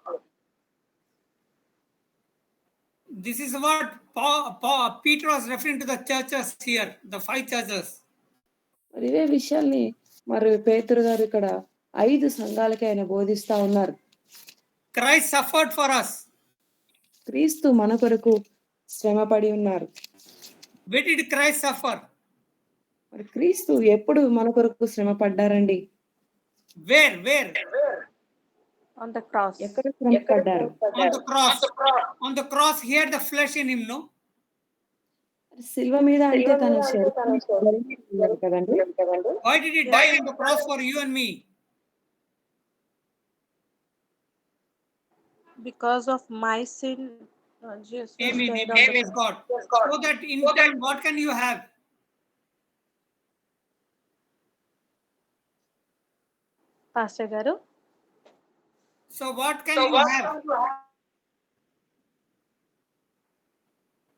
This is what Peter was referring to the churches here, the 5 churches. మరి ఇవే విషయాల్ని మరి పేతురు గారు ఇక్కడ 5 సంఘాలకి ఆయన బోధిస్తా ఉన్నారు. Christ suffered for us. క్రీస్తు మన కొరకు శ్రమపడి ఉన్నారు. Where did Christ suffer? మరి క్రీస్తు ఎప్పుడు మన కొరకు శ్రమ పడ్డారండి? Where? On the cross. ఎక్కడ శ్రమ పడ్డారు? On the cross. On the cross, he had the flesh in him, no? శిల్వ మీద అంటే తన శరీరం కదండి. Why did he die on the cross for you and me? Because of my sin, Jesus Amen, died amen. on the Praise God. So that in turn, what can you have? Pastor గారు. So what can you have?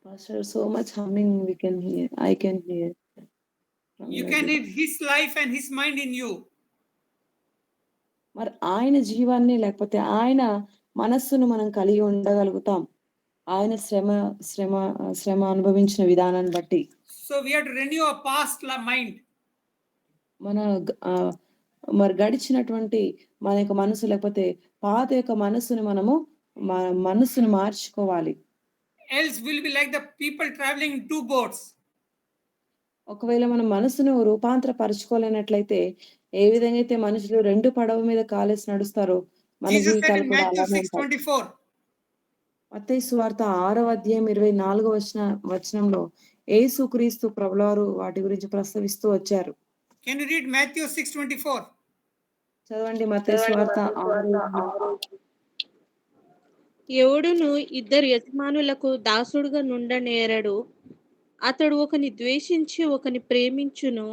Pastor, so much humming we can hear. I can hear. from You your can device. need his life and his mind in you. మరి ఆయన జీవాన్ని లేకపోతే ఆయన మనస్సును మనం కలిగి ఉండగలుగుతాం. ఆయన శ్రమ అనుభవించిన విధానాన్ని బట్టి So we have to renew our past mind. మన మరి గడిచినటువంటి మన యొక్క మనసు లేకపోతే పాత యొక్క మనసుని మనము మన మనసును మార్చుకోవాలి. Else we'll be like the people traveling in two boats. ఒకవేళ మన మనసును రూపాంతరపరచుకోలేనట్లయితే ఏ విధంగా అయితే మనుషులు 2 పడవ మీద కాలేసి నడుస్తారో మన Jesus said జీవితాలు in కూడా Matthew అలానే ఉంటాయి. 6:24. మత్తయి సువార్త 6వ అధ్యాయం 24వ వచనంలో యేసుక్రీస్తు ప్రభువారు వాటి గురించి ప్రస్తావిస్తూ వచ్చారు. Can you read Matthew 6:24? చదవండి మత్తయి సువార్త 6. ఎవడును ఇద్దరు యజమానులకు దాసుడుగా నుండనేరడు. అతడు ఒకని ద్వేషించి ఒకని ప్రేమించును,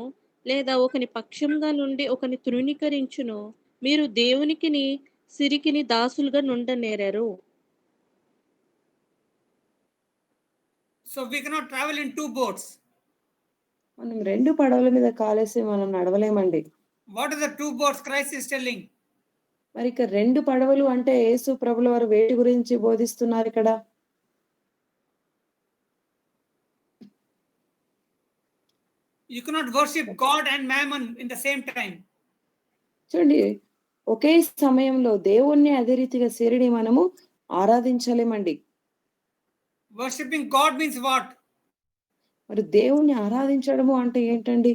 లేదా ఒకని పక్షంగా నుండి ఒకని తృణీకరించును. మీరు దేవునికిని సిరికిని దాసులుగా నుండనేరరు. So we cannot travel in two boats. మనం 2 పడవల మీద కాలేసి మనం నడవలేమండి. What are the two boats Christ is telling? మరి ఇక 2 పడవలు అంటే యేసు ప్రభుల వారు వేటి గురించి బోధిస్తున్నారు ఇక్కడ? You cannot worship God and mammon in the same time. చూడండి, ఒకే సమయంలో దేవుణ్ణి అదే రీతిగా సిరిని మనము ఆరాధించలేమండి. Worshipping God means what? మరి దేవుణ్ణి ఆరాధించడము అంటే ఏంటండి?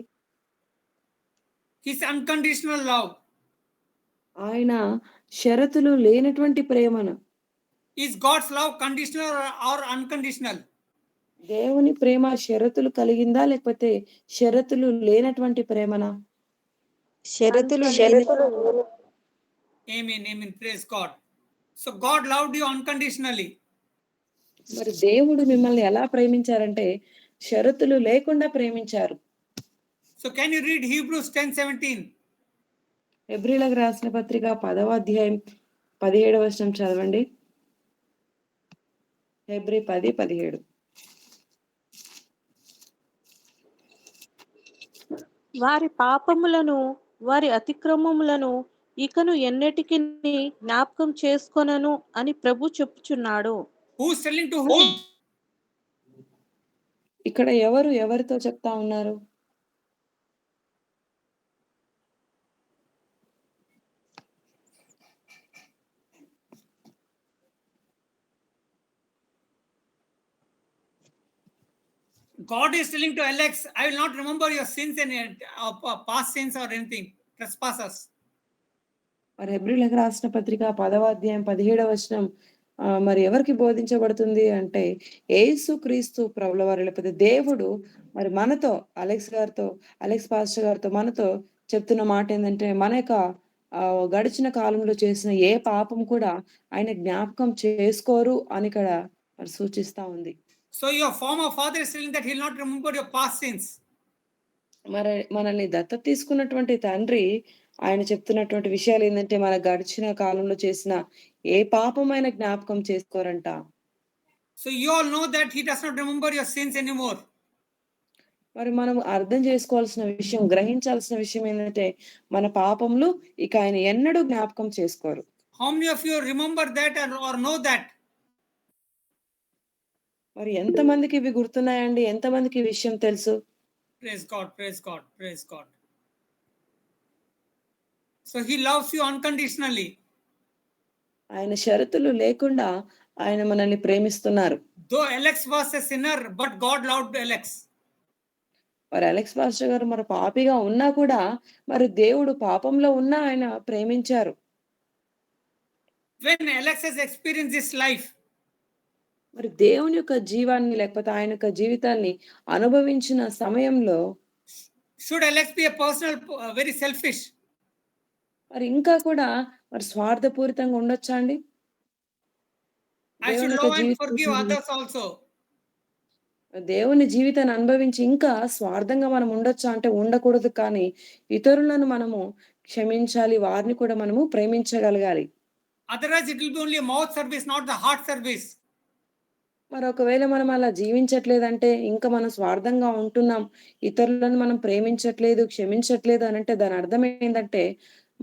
His unconditional love. ఆయన షరతులు లేనటువంటి ప్రేమను. Is God's love conditional or unconditional? దేవుని ప్రేమ షరతులు కలిగిందా లేకపోతే షరతులు లేనటువంటి ప్రేమనా? షరతులు Amen, amen. Praise God. So God loved you unconditionally. మరి దేవుడు మిమ్మల్ని ఎలా ప్రేమించారంటే షరతులు లేకుండా ప్రేమించారు. So can you read Hebrews 10:17? హెబ్రీయులకు రాసిన పత్రిక 10వ అధ్యాయం 17వ వచనం చదవండి. హెబ్రీ 10:17. వారి పాపములను వారి అతిక్రమములను ఇకను ఎన్నటికి జ్ఞాపకం చేసుకొనను అని ప్రభు చెప్పుచున్నాడు. Who's telling to whom? ఇక్కడ ఎవరితో చెప్తా ఉన్నారు? God is telling to Alex, I will not remember your sins and past sins or anything, trespasses. మరి హెబ్రీయులకు రాసిన పత్రిక 10వ అధ్యాయం 17వ వచనం మరి ఎవరికి బోధించబడుతుంది అంటే యేసుక్రీస్తు ప్రభుల వారు లేకపోతే దేవుడు మరి మనతో అలెక్స్ పాస్టర్ గారితో మనతో చెప్తున్న మాట ఏంటంటే మన యొక్క గడిచిన కాలంలో చేసిన ఏ పాపం కూడా ఆయన జ్ఞాపకం చేసుకోరు అని ఇక్కడ మరి సూచిస్తా ఉంది. So your former father is telling that he will not remember your past sins. మరి మనల్ని దత్తత తీసుకున్నటువంటి తండ్రి ఆయన చెప్తున్నటువంటి విషయాలు ఏంటంటే మన గడిచిన కాలంలో చేసిన ఏ పాపమైన జ్ఞాపకం చేసుకోరంట. So you all know that he does not remember your sins anymore. మరి మనం అర్థం చేసుకోవాల్సిన విషయం, గ్రహించాల్సిన విషయం ఏంటంటే మన పాపములు ఇక ఆయన ఎన్నడూ జ్ఞాపకం చేసుకోరు. How many of you remember that or know that? మరి ఎంతమందికి ఇవి గుర్తున్నాయండి? ఎంతమందికి ఈ విషయం తెలుసు? Praise God, praise God, praise God. So he loves you unconditionally. ఆయన షరతులు లేకుండా ఆయన మనల్ని ప్రేమిస్తున్నారు. Though Alex was a sinner, but God loved Alex. మరి అలెక్స్ పాస్టర్ గారు మరి పాపిగా ఉన్నా కూడా మరి దేవుడు పాపంలో ఉన్నా ఆయన ప్రేమించారు. When Alex has experienced this life, మరి దేవుని యొక్క జీవాన్ని లేకపోతే ఆయన యొక్క జీవితాన్ని అనుభవించిన సమయంలో should Alex be a personal, very selfish? మరి ఇంకా కూడా మరి స్వార్థపూరితంగా ఉండొచ్చా అండి? I should love and forgive others also. దేవుని జీవితాన్ని అనుభవించి ఇంకా స్వార్థంగా మనం ఉండొచ్చా అంటే ఉండకూడదు. కానీ ఇతరులను మనము క్షమించాలి. వారిని కూడా మనము ప్రేమించగలగాలి. Otherwise, it will be only a mouth service, not the heart service. మరి ఒకవేళ మనం అలా జీవించట్లేదంటే, ఇంకా మనం స్వార్థంగా ఉంటున్నాం, ఇతరులను మనం ప్రేమించట్లేదు, క్షమించట్లేదు అనంటే దాని అర్థం ఏందంటే,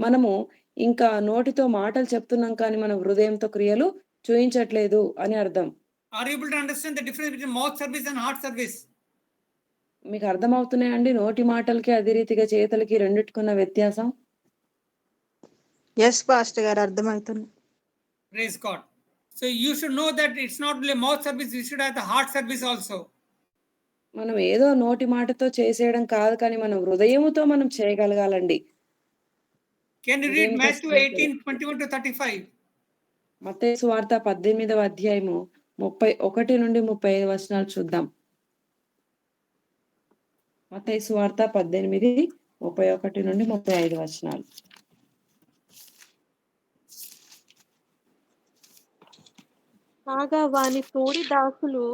మనము ఇంకా నోటితో మాటలు చెప్తున్నాం కానీ, మన హృదయంతో క్రియలు చూయించట్లేదు అని అర్థం. Are you able to understand the difference between mouth service and heart service? మీకు అర్థమవుతున్నాయండి? నోటి మాటలకి, అదే రీతిగా చేతలకి రెండిటికున్న వ్యత్యాసం? ఎస్ పాస్టర్ గారు అర్థమవుతుంది. Praise God. So you should know that it's not only mouth service, you should have the heart service also. మనం ఏదో నోటి మాటతో చేసేయడం కాదు కానీ, మన హృదయముతో మనం చేయగలగాలండి. Can you read హృదయంతో Matthew చేయగలగాలి. 18:21 to 35? మత్తయి సువార్త 18వ అధ్యాయము 31 నుండి 35 వచనాలు చూద్దాం. మత్తయి సువార్త 18, 31 నుండి 35 వచనాలు. కాగా వాని తోడి దాసులు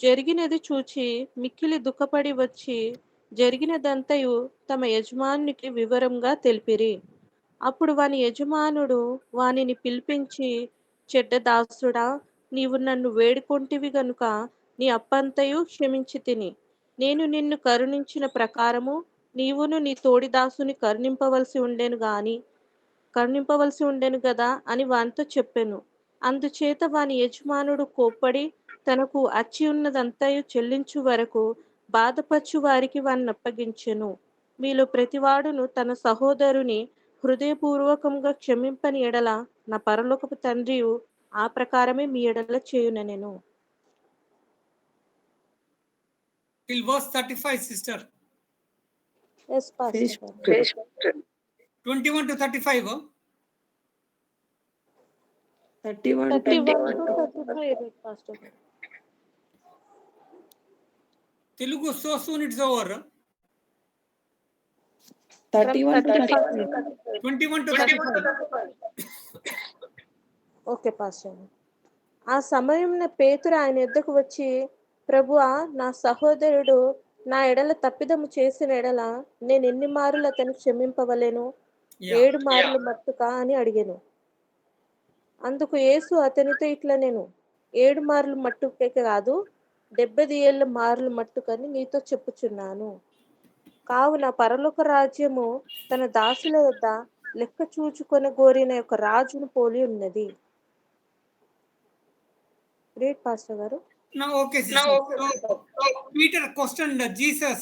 జరిగినది చూచి మిక్కిలి దుఃఖపడి వచ్చి జరిగినదంతయు తమ యజమానునికి వివరంగా తెలిపిరి. అప్పుడు వాని యజమానుడు వానిని పిలిపించి, చెడ్డ దాసుడా, నీవు నన్ను వేడుకొంటివి గనుక నీ అప్పంతయు క్షమించి తిని, నేను నిన్ను కరుణించిన ప్రకారము నీవును నీ తోడి దాసుని కరుణింపవలసి ఉండెను గదా అని వానితో చెప్పెను. అందుచేత వాని యజమానుడు కోప్పడి తనకు అచ్చి ఉన్నదంతయు చెల్లించు వరకు బాధపరచు వారికి వాన్ని అప్పగించెను. మీలో ప్రతివాడును తన సహోదరుని హృదయపూర్వకంగా క్షమింపని ఎడల నా పరలోకపు తండ్రియు ఆ ప్రకారమే మీ ఎడల చేయుననెను. Till verse 35, sister. Yes pastor గారు. 21 to 35. 31 to 31 to 35 పాస్టర్ గారు. Telugu, so soon it's over. 31 to 35. 21 to 35. Okay pastor గారు. ఆ సమయంన పేతురు ఆయన యొద్దకు వచ్చి, ప్రభువా, నా సహోదరుడు నా ఎడల తప్పిదము చేసిన ఎడల నేను ఎన్ని మారులు అతను క్షమింపవలెను? 7 మార్లు మట్టుకా అని అడిగాను. అందుకు యేసు అతనితో ఇట్లా, నేను 7 మార్లు మట్టుకే కాదు 70 ఏళ్ళ మార్లు మట్టుకని నీతో చెప్పుచున్నాను. కావున పరలోక రాజ్యము తన దాసుల వద్ద లెక్క చూచుకొని గోరిన యొక్క రాజును పోలి ఉన్నది. గ్రేట్ పాస్టర్ గారు. Now, okay, sister. So, Peter questioned Jesus,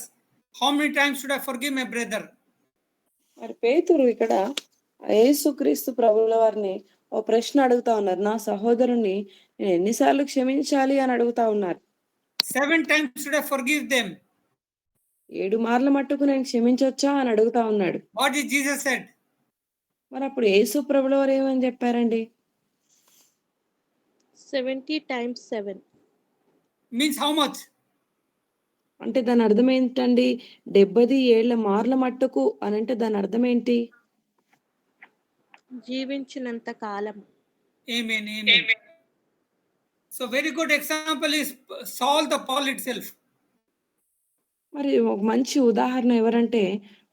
how many times should I forgive my brother? మరి పేతురు ఇక్కడ యేసుక్రీస్తు ప్రభువుల వారిని ఓ ప్రశ్న అడుగుతా ఉన్నారు. నా సహోదరుని నేను ఎన్నిసార్లు క్షమించాలి అని అడుగుతా ఉన్నారు. 7 times should I forgive them? 7 మార్ల మట్టుకు నేను క్షమించొచ్చా అని అడుగుతా ఉన్నాడు. What did Jesus said? మరి అప్పుడు యేసు ప్రభువుల వారు ఏమని చెప్పారండి? 70 times 7. Means how much? అంటే దాని అర్థం ఏంటండి? 70 ఏళ్ల మార్ల మట్టుకు అని అంటే దాని అర్థం ఏంటి? జీవించినంత కాలం. Amen, amen. So very good example is Saul the Paul itself. మరి ఒక మంచి ఉదాహరణ ఎవరంటే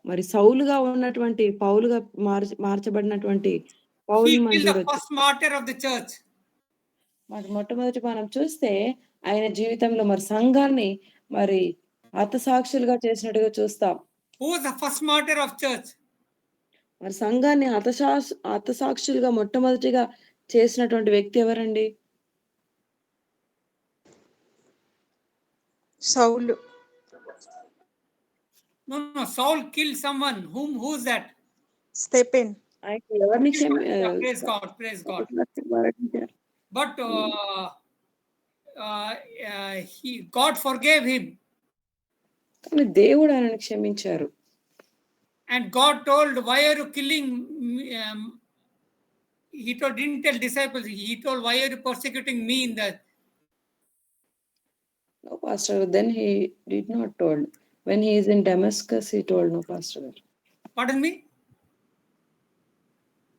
మరి సౌలుగా ఉన్నటువంటి పౌలుగా మార్చబడినటువంటి He పౌలుని మనం killed the చూడొచ్చు. first martyr of the church. మరి మొట్టమొదటి మనం చూస్తే ఆయన జీవితంలో మరి సంఘాన్ని మరి హతసాక్షులుగా చేసినట్టుగా చూస్తాం. Who was the first martyr of church? మరి సంఘాన్ని హతసాక్షులుగా మొట్టమొదటిగా చేసినటువంటి వ్యక్తి ఎవరండి? సౌలు. No, Saul killed someone. Who's that? స్టెపెన్. ఆయన ఎవరిని Praise God, praise God. But God forgave him. కానీ దేవుడు ఆయనను క్షమించారు. And God told, why are you killing me? He didn't tell disciples. He told, why are you persecuting me in that? No, Pastor. Then he did not told. When he is in Damascus, he told, no, Pastor. Pardon me?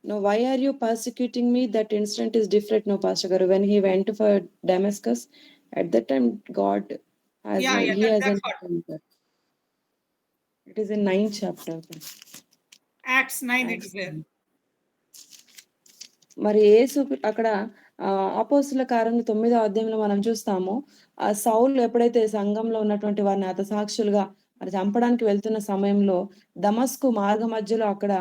No, why are you persecuting me? That instant is different, no, Pastor. When he went for Damascus, At that time, God has Yeah, yeah, He has that's a what. It is in 9th chapter. Acts 9 it Acts is there. 9. మరి యేసు అక్కడ అపోస్తుల కార్యం 9వ అధ్యాయంలో మనం చూస్తాము. సౌలు ఎప్పుడైతే సంఘంలో ఉన్నటువంటి వారిని హతసాక్షులుగా మరి చంపడానికి వెళ్తున్న సమయంలో దమస్కు మార్గ మధ్యలో అక్కడ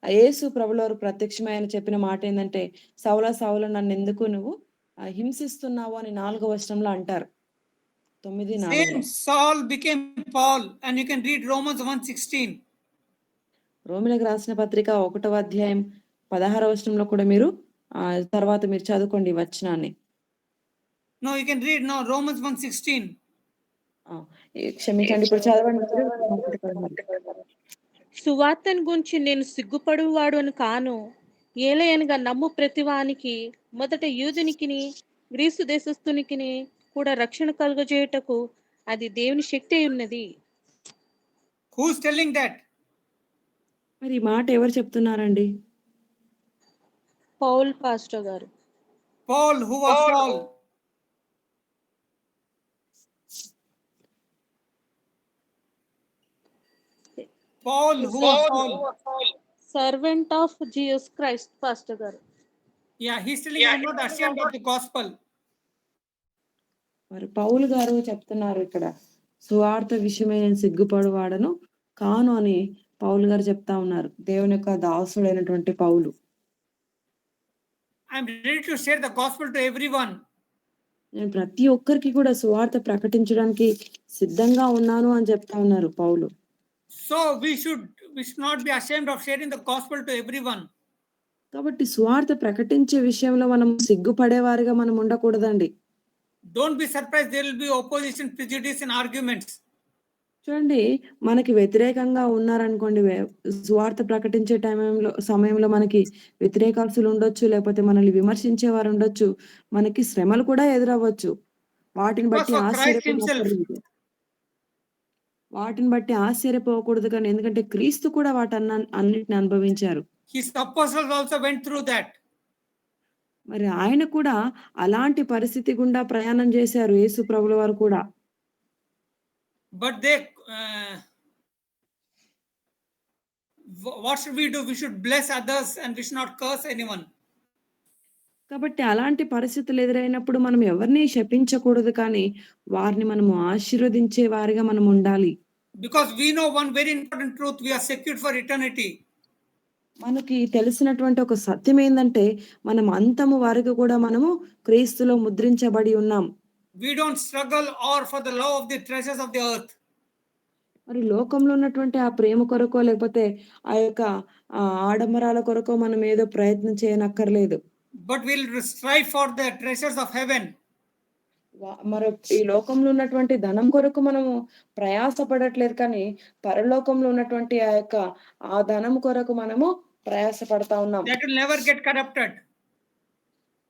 యేసు ప్రభువారు ప్రత్యక్షమై ఆయన చెప్పిన మాట ఏందంటే, సౌలా సౌలా నన్నెందుకు నువ్వు హింసిస్తున్నావు అని 4వ వచనంలో అంటారు. 9:4లో. Same Saul became Paul, and you can read Romans 1:16. రోమిలకు రాసిన పత్రిక 1వ అధ్యాయం 16వ వచనంలో కూడా మీరు తర్వాత మీరు చదువుకోండి ఈ వచనాన్ని. No, you can read now Romans 1:16. క్షమించండి, ఇప్పుడు చదవండి. సువార్తను గురించి నేను సిగ్గుపడువాడును కాను. ఏలయనగా నమ్ము ప్రతివానికి మొదట యూదునికిని గ్రీసు దేశస్థునికిని కూడా రక్షణ కలుగజేయుటకు అది దేవుని శక్తి అయి ఉన్నది. Who's telling that? మరి ఈ మాట ఎవరు చెప్తున్నారండి? పౌల్ పాస్టర్ గారు. Paul, who was Paul? Paul, who was Paul? Servant of Jesus Christ pastor గారు. Yeah, he's telling I'm not ashamed of the gospel. మరి పౌలు గారు చెప్తున్నారు ఇక్కడ, సువార్త విషయమై నేను సిగ్గుపడువాడను కాను అని పౌలు గారు చెప్తా ఉన్నారు. దేవుని యొక్క దాసుడైనటువంటి పౌలు. I'm ready to share the gospel to everyone. నేను ప్రతి ఒక్కరికి కూడా సువార్త ప్రకటించడానికి సిద్ధంగా ఉన్నాను అని చెప్తా ఉన్నారు పౌలు. So we should not be ashamed of sharing the gospel to everyone. కాబట్టి సువార్త ప్రకటించే విషయంలో మనం సిగ్గుపడేవారిగా మనం ఉండకూడదండి. Don't be surprised, there will be opposition, prejudice and arguments. చూడండి, మనకి వ్యతిరేకంగా ఉన్నారనుకోండి, సువార్త ప్రకటించే సమయంలో మనకి వ్యతిరేకస్తులు ఉండొచ్చు, లేకపోతే మనల్ని విమర్శించేవారు ఉండొచ్చు, మనకి శ్రమలు కూడా ఎదురవ్వచ్చు. వాటిని బట్టి ఆశ్చర్యపోకూడదు కానీ, ఎందుకంటే క్రీస్తు కూడా అన్నిటిని అనుభవించారు. His apostles also went through that. మరి ఆయన కూడా అలాంటి పరిస్థితి గుండా ప్రయాణం చేశారు, యేసు ప్రభుల వారు కూడా. But they what should we do? We should bless others and we should not curse anyone. కాబట్టి అలాంటి పరిస్థితులు ఎదురైనప్పుడు మనం ఎవరిని శపించకూడదు, కానీ వారిని మనము ఆశీర్వదించే వారిగా మనం ఉండాలి. Because we know one very important truth, we are secured for eternity. మనకి తెలిసినటువంటి ఒక సత్యం ఏంటంటే, మనం అంతము వరకు కూడా మనము క్రీస్తులో ముద్రించబడి ఉన్నాం. We don't struggle or for the love of the treasures of the earth. మరి లోకంలో ఉన్నటువంటి ఆ ప్రేమ కొరకో లేకపోతే ఆ యొక్క ఆడంబరాల కొరకో మనం ఏదో ప్రయత్నం చేయనక్కర్లేదు. But we'll strive for the treasures of heaven. మరి ఈ లోకంలో ఉన్నటువంటి ధనం కొరకు మనము ప్రయాసపడట్లేదు, కానీ పరలోకంలో ఉన్నటువంటి ఆ ధనం కొరకు మనము ప్రయాసపడతా ఉన్నాం. That will never get corrupted.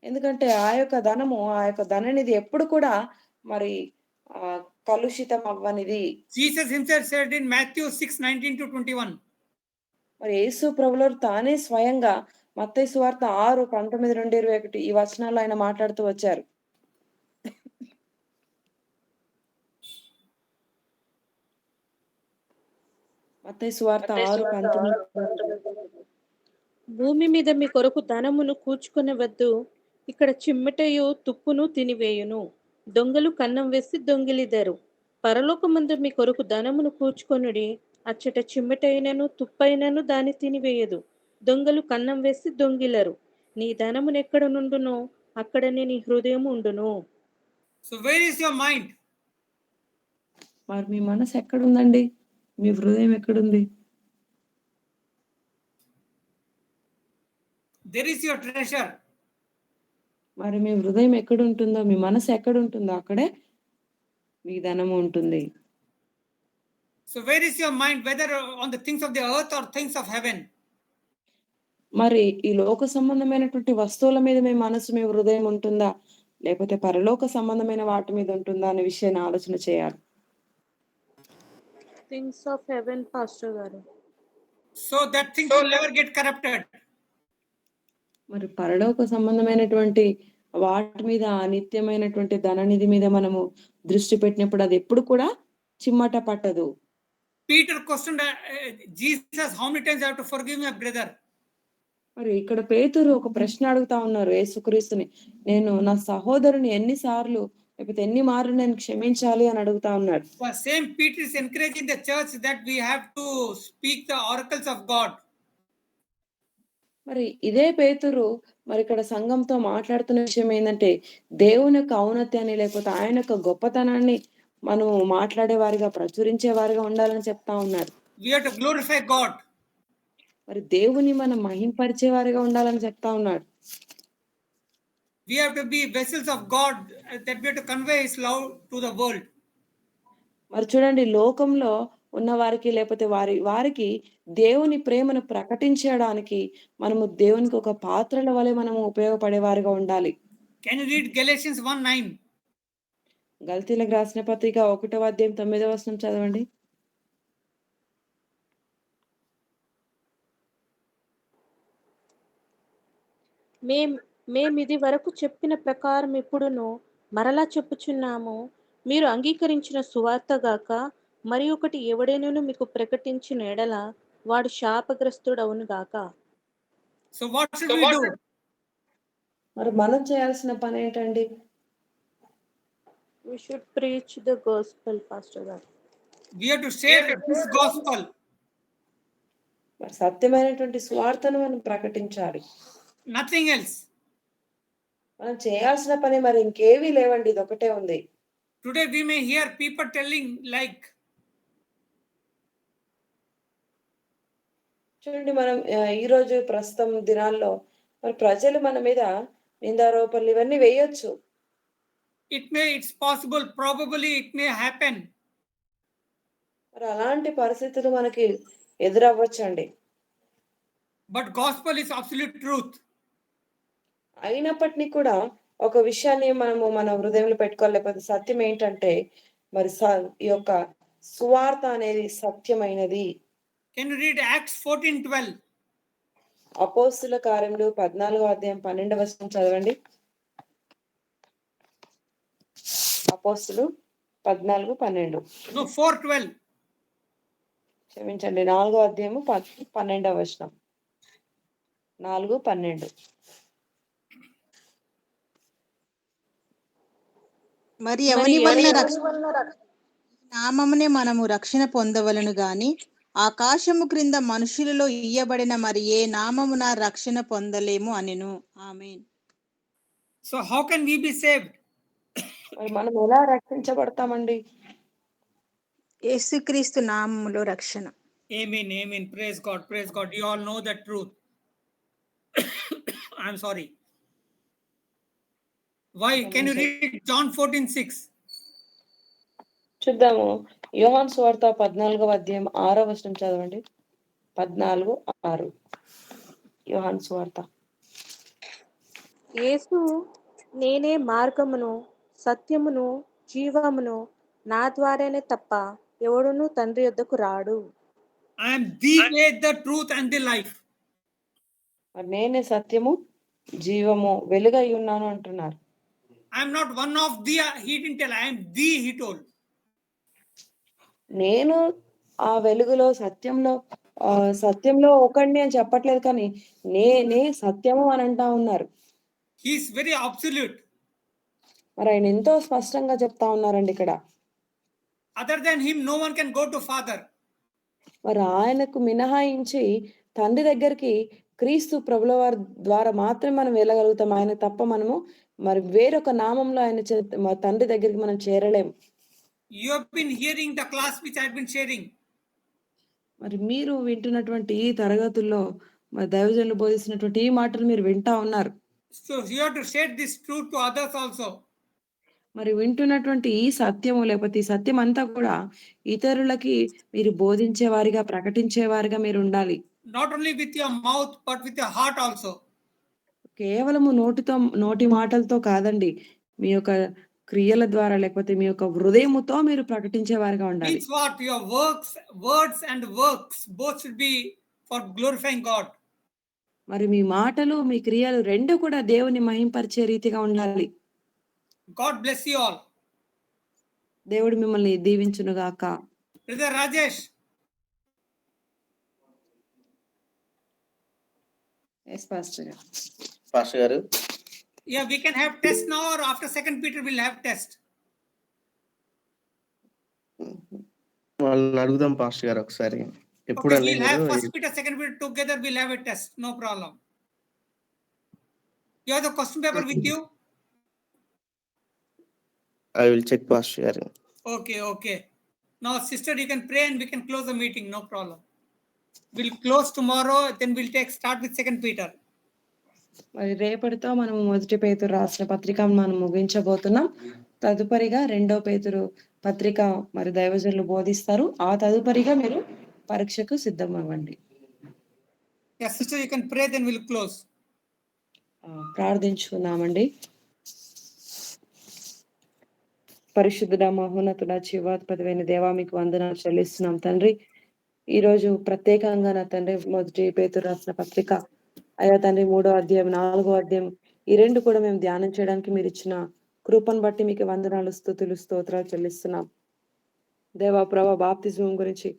ఎందుకంటే ఆ యొక్క ధననిధి ఎప్పుడు కూడా మరి కలుషితం అవ్వనిది. Jesus himself said in Matthew 6:19-21. మరి యేసు ప్రభువారు తానే స్వయంగా మత్తయి సువార్త 6:19-21 ఈ వచనాల్లో ఆయన మాట్లాడుతూ వచ్చారు. మత్తయి సువార్త 6:19. భూమి మీద మీ కొరకు ధనమును కూర్చుకొనవద్దు, ఇక్కడ చిమ్మటయు తుప్పును తినివేయును, దొంగలు కన్నం వేసి దొంగిలిదరు. పరలోకమందు మీ కొరకు ధనమును కూర్చుకొనుడి, అచ్చట చిమ్మటైనను తుప్పైనను దాన్ని తినివేయదు, దొంగలు కన్నం వేసి దొంగిలరు. నీ ధనమును ఎక్కడ నుండునో అక్కడనే నీ హృదయం ఉండును. So where is your mind? మరి మీ మనసు ఎక్కడుందండి? మీ హృదయం ఎక్కడుంది? There is your treasure. మరి మీ హృదయం ఎక్కడుంటుందో, మీ మనసు ఎక్కడుంటుందో అక్కడే మీ ధనము ఉంటుంది. So where is your mind, whether on the things of the earth or things of heaven? మరి ఈ లోక సంబంధమైనటువంటి వస్తువుల మీద మీ మనసు, మీ హృదయం ఉంటుందా, లేకపోతే పరలోక సంబంధమైన వాటి మీద ఉంటుందా అనే విషయాన్ని ఆలోచన చేయాలి. థింగ్స్ ఆఫ్ హెవెన్ పాస్టర్ గారు. So that things will never get corrupted. మరి పరలోక సంబంధమైనటువంటి వాటి మీద నిత్యమైనటువంటి ధననిధి మీద మనము దృష్టి పెట్టినప్పుడు అది ఎప్పుడు కూడా చిమ్మట పట్టదు. Peter questioned Jesus, how many times I have to forgive my brother? మరి ఇక్కడ పేతురు ఒక ప్రశ్న అడుగుతా ఉన్నారు యేసుక్రీస్తుని. నేను నా సహోదరుని ఎన్ని సార్లు లేకపోతే ఎన్ని మార్లు నేను క్షమించాలి అని అడుగుతా ఉన్నాడు. The same Peter is encouraging the church that we have to speak the oracles of God. మరి ఇదే పేతురు మరి ఇక్కడ సంఘంతో మాట్లాడుతున్న విషయం ఏంటంటే దేవుని యొక్క ఔన్నత్యాన్ని లేకపోతే ఆయన యొక్క గొప్పతనాన్ని మనం మాట్లాడేవారిగా ప్రచురించేవారిగా ఉండాలని చెప్తా ఉన్నారు. We have to glorify God. మరి దేవుని మనం మహింపరిచేవారిగా ఉండాలని చెప్తా ఉన్నాడు. We have to be vessels of God, that we have to convey His love to the world. మరి చూడండి లోకంలో ఉన్న వారికి లేకపోతే వారికి దేవుని ప్రేమను ప్రకటించడానికి మనము దేవునికి ఒక పాత్రల వలె మనము ఉపయోగపడేవారిగా ఉండాలి. Can you read Galatians 1:9? గల్తీలకు రాసిన పత్రిక 1వ అధ్యాయం 9వ వచనం చదవండి. మేమిది వరకు చెప్పిన ప్రకారం ఇప్పుడును మరలా చెప్పుచున్నాము, మీరు అంగీకరించిన సువార్త గాక మరి ఒకటి ఎవడైనను మీకు ప్రకటించిన ఎడల వాడు శాపగ్రస్తుడవును గాక. So what should we do? మరి మనం చేయాల్సిన పని ఏంటండి? We should preach the gospel, Pastor గారు. We have to share this gospel. మరి సత్యమైనటువంటి సువార్తను మనం ప్రకటించాలి. Nothing else. మనం చేయాల్సిన పని మరి ఇంకేవీ లేవండి, ఇది ఒకటే ఉంది. Today we may hear people telling like, చూడండి మనం ఈ రోజు ప్రస్తుతం దినాల్లో మరి ప్రజలు మన మీద నిందారోపణలు ఇవన్నీ వేయొచ్చు. it's possible, probably it may happen. మరి అలాంటి పరిస్థితులు మనకి ఎదురవ్వచ్చండి. But gospel is absolute truth. అయినప్పటికీ కూడా ఒక విషయాన్ని మనము మన హృదయంలో పెట్టుకోవాలి. లేకపోతే సత్యం ఏంటంటే మరి ఈ యొక్క సువార్త అనేది సత్యమైనది. Can you read Acts 14:12? అపోస్తుల కార్యములు 14వ అధ్యాయం 12వ వచనం చదవండి. అపోస్తులు 14:12. No, 4:12. క్షమించండి, 4వ అధ్యాయము 12వ వచనం. 4:12. మరి ఎవని వలన నామమునే మనము రక్షణ పొందవలను గాని ఆకాశము క్రింద మనుషులలో ఇయ్యబడిన మరి ఏ నామమున రక్షణ పొందలేము అనెను. ఆమేన్. So how can we be saved? మరి మనం ఎలా రక్షించబడతామండి? యేసుక్రీస్తు నామములో రక్షణ. Amen, amen. Praise God, praise God. You all know the truth. I'm sorry. Why? Can you read John 14:6? చూద్దాము. యోహాను సువార్త 14వ అధ్యాయం 6వ వచనం చదవండి. 14:6. యోహాను సువార్త. యేసు, నేనే మార్గమును సత్యమును జీవమును, నా ద్వారానే తప్ప ఎవడును తండ్రి యొద్దకు రాడు. I am the way, the truth and the life. మరి నేనే సత్యము జీవము వెలుగై ఉన్నాను అంటున్నారు. I am not one of the, he didn't tell, I am the, he told. నేను ఆ వెలుగులో సత్యంలో ఒకడిని అని చెప్పట్లేదు, కానీ నేనే సత్యము అని అంటా ఉన్నారు. He is very absolute. మరి ఆయన ఎంతో స్పష్టంగా చెప్తా ఉన్నారండి ఇక్కడ. Other than him, no one can go to Father. మరి ఆయనకు మినహాయించి తండ్రి దగ్గరికి క్రీస్తు ప్రభుల వారి ద్వారా మాత్రమే మనం వెళ్ళగలుగుతాం. ఆయన తప్ప మనము మరి వేరొక నామంలో ఆయన తండ్రి దగ్గరికి మనం చేరలేం. You have been hearing the class which I have been sharing. మరి మీరు వింటున్నటువంటి ఈ తరగతుల్లో మరి దైవజనులు బోధిస్తున్నటువంటి ఈ మాటలు మీరు వింటా ఉన్నారు. So you have to share this truth to others also. మరి వింటున్నటువంటి ఈ సత్యము లేకపోతే ఈ సత్యం అంతా కూడా ఇతరులకి మీరు బోధించేవారిగా ప్రకటించేవారిగా మీరు ఉండాలి. Not only with your mouth but with your heart also. కేవలము నోటి మాటలతో కాదండి, మీ యొక్క క్రియల ద్వారా లేకపోతే మీ యొక్క హృదయముతో మీరు ప్రకటించేవారిగా ఉండాలి. Means what? Your words and works both should be for glorifying God. మరి మీ మాటలు, మీ క్రియలు 2 కూడా దేవుని మహింపరిచే రీతిగా ఉండాలి. God bless you all. దేవుడు మిమ్మల్ని దీవించును గాక. Brother Rajesh, ఎస్ పాస్టర్ గారు. పాస్టర్ గారు, yeah, we can have test now, or after 2 Peter we'll have test. వాళ్ళని అడుగుదాం పాస్టర్ గారు ఒకసారి. Okay, ఎప్పుడండి we'll have మీరు 1 Peter, 2 Peter together. We'll have a test. No problem. You have the question paper with you? I will check pastor గారు. Okay, okay. Now, sister, you can pray and we can close the meeting. No problem. We'll close tomorrow. Then we'll start with 2 Peter. మరి రేపటితో మనము 1 పేతురు రాసిన పత్రిక మనం ముగించబోతున్నాం. తదుపరిగా 2 పేతురు పత్రిక మరి దైవజనులు బోధిస్తారు. ఆ తదుపరిగా మీరు పరీక్షకు సిద్ధమవ్వండి. Yeah, sister, you can pray, then we'll close. ప్రార్థించుకుందామండి. పరిశుద్ధుడ, మహోన్నతుడ, జీవాధిపతివైన దేవా, మీకు వందనాలు చెల్లిస్తున్నాం తండ్రి. ఈరోజు ప్రత్యేకంగా నా తండ్రి 1 పేతురు రాసిన పత్రిక అయ్యా తండ్రి 3వ అధ్యాయం, 4వ అధ్యాయం ఈ 2 కూడా మేము ధ్యానం చేయడానికి మీరు ఇచ్చిన కృపను బట్టి మీకు వందనాలు, స్తుతులు, స్తోత్రాలు చెల్లిస్తున్నాం. దేవా ప్రభా, బాప్తిజం గురించి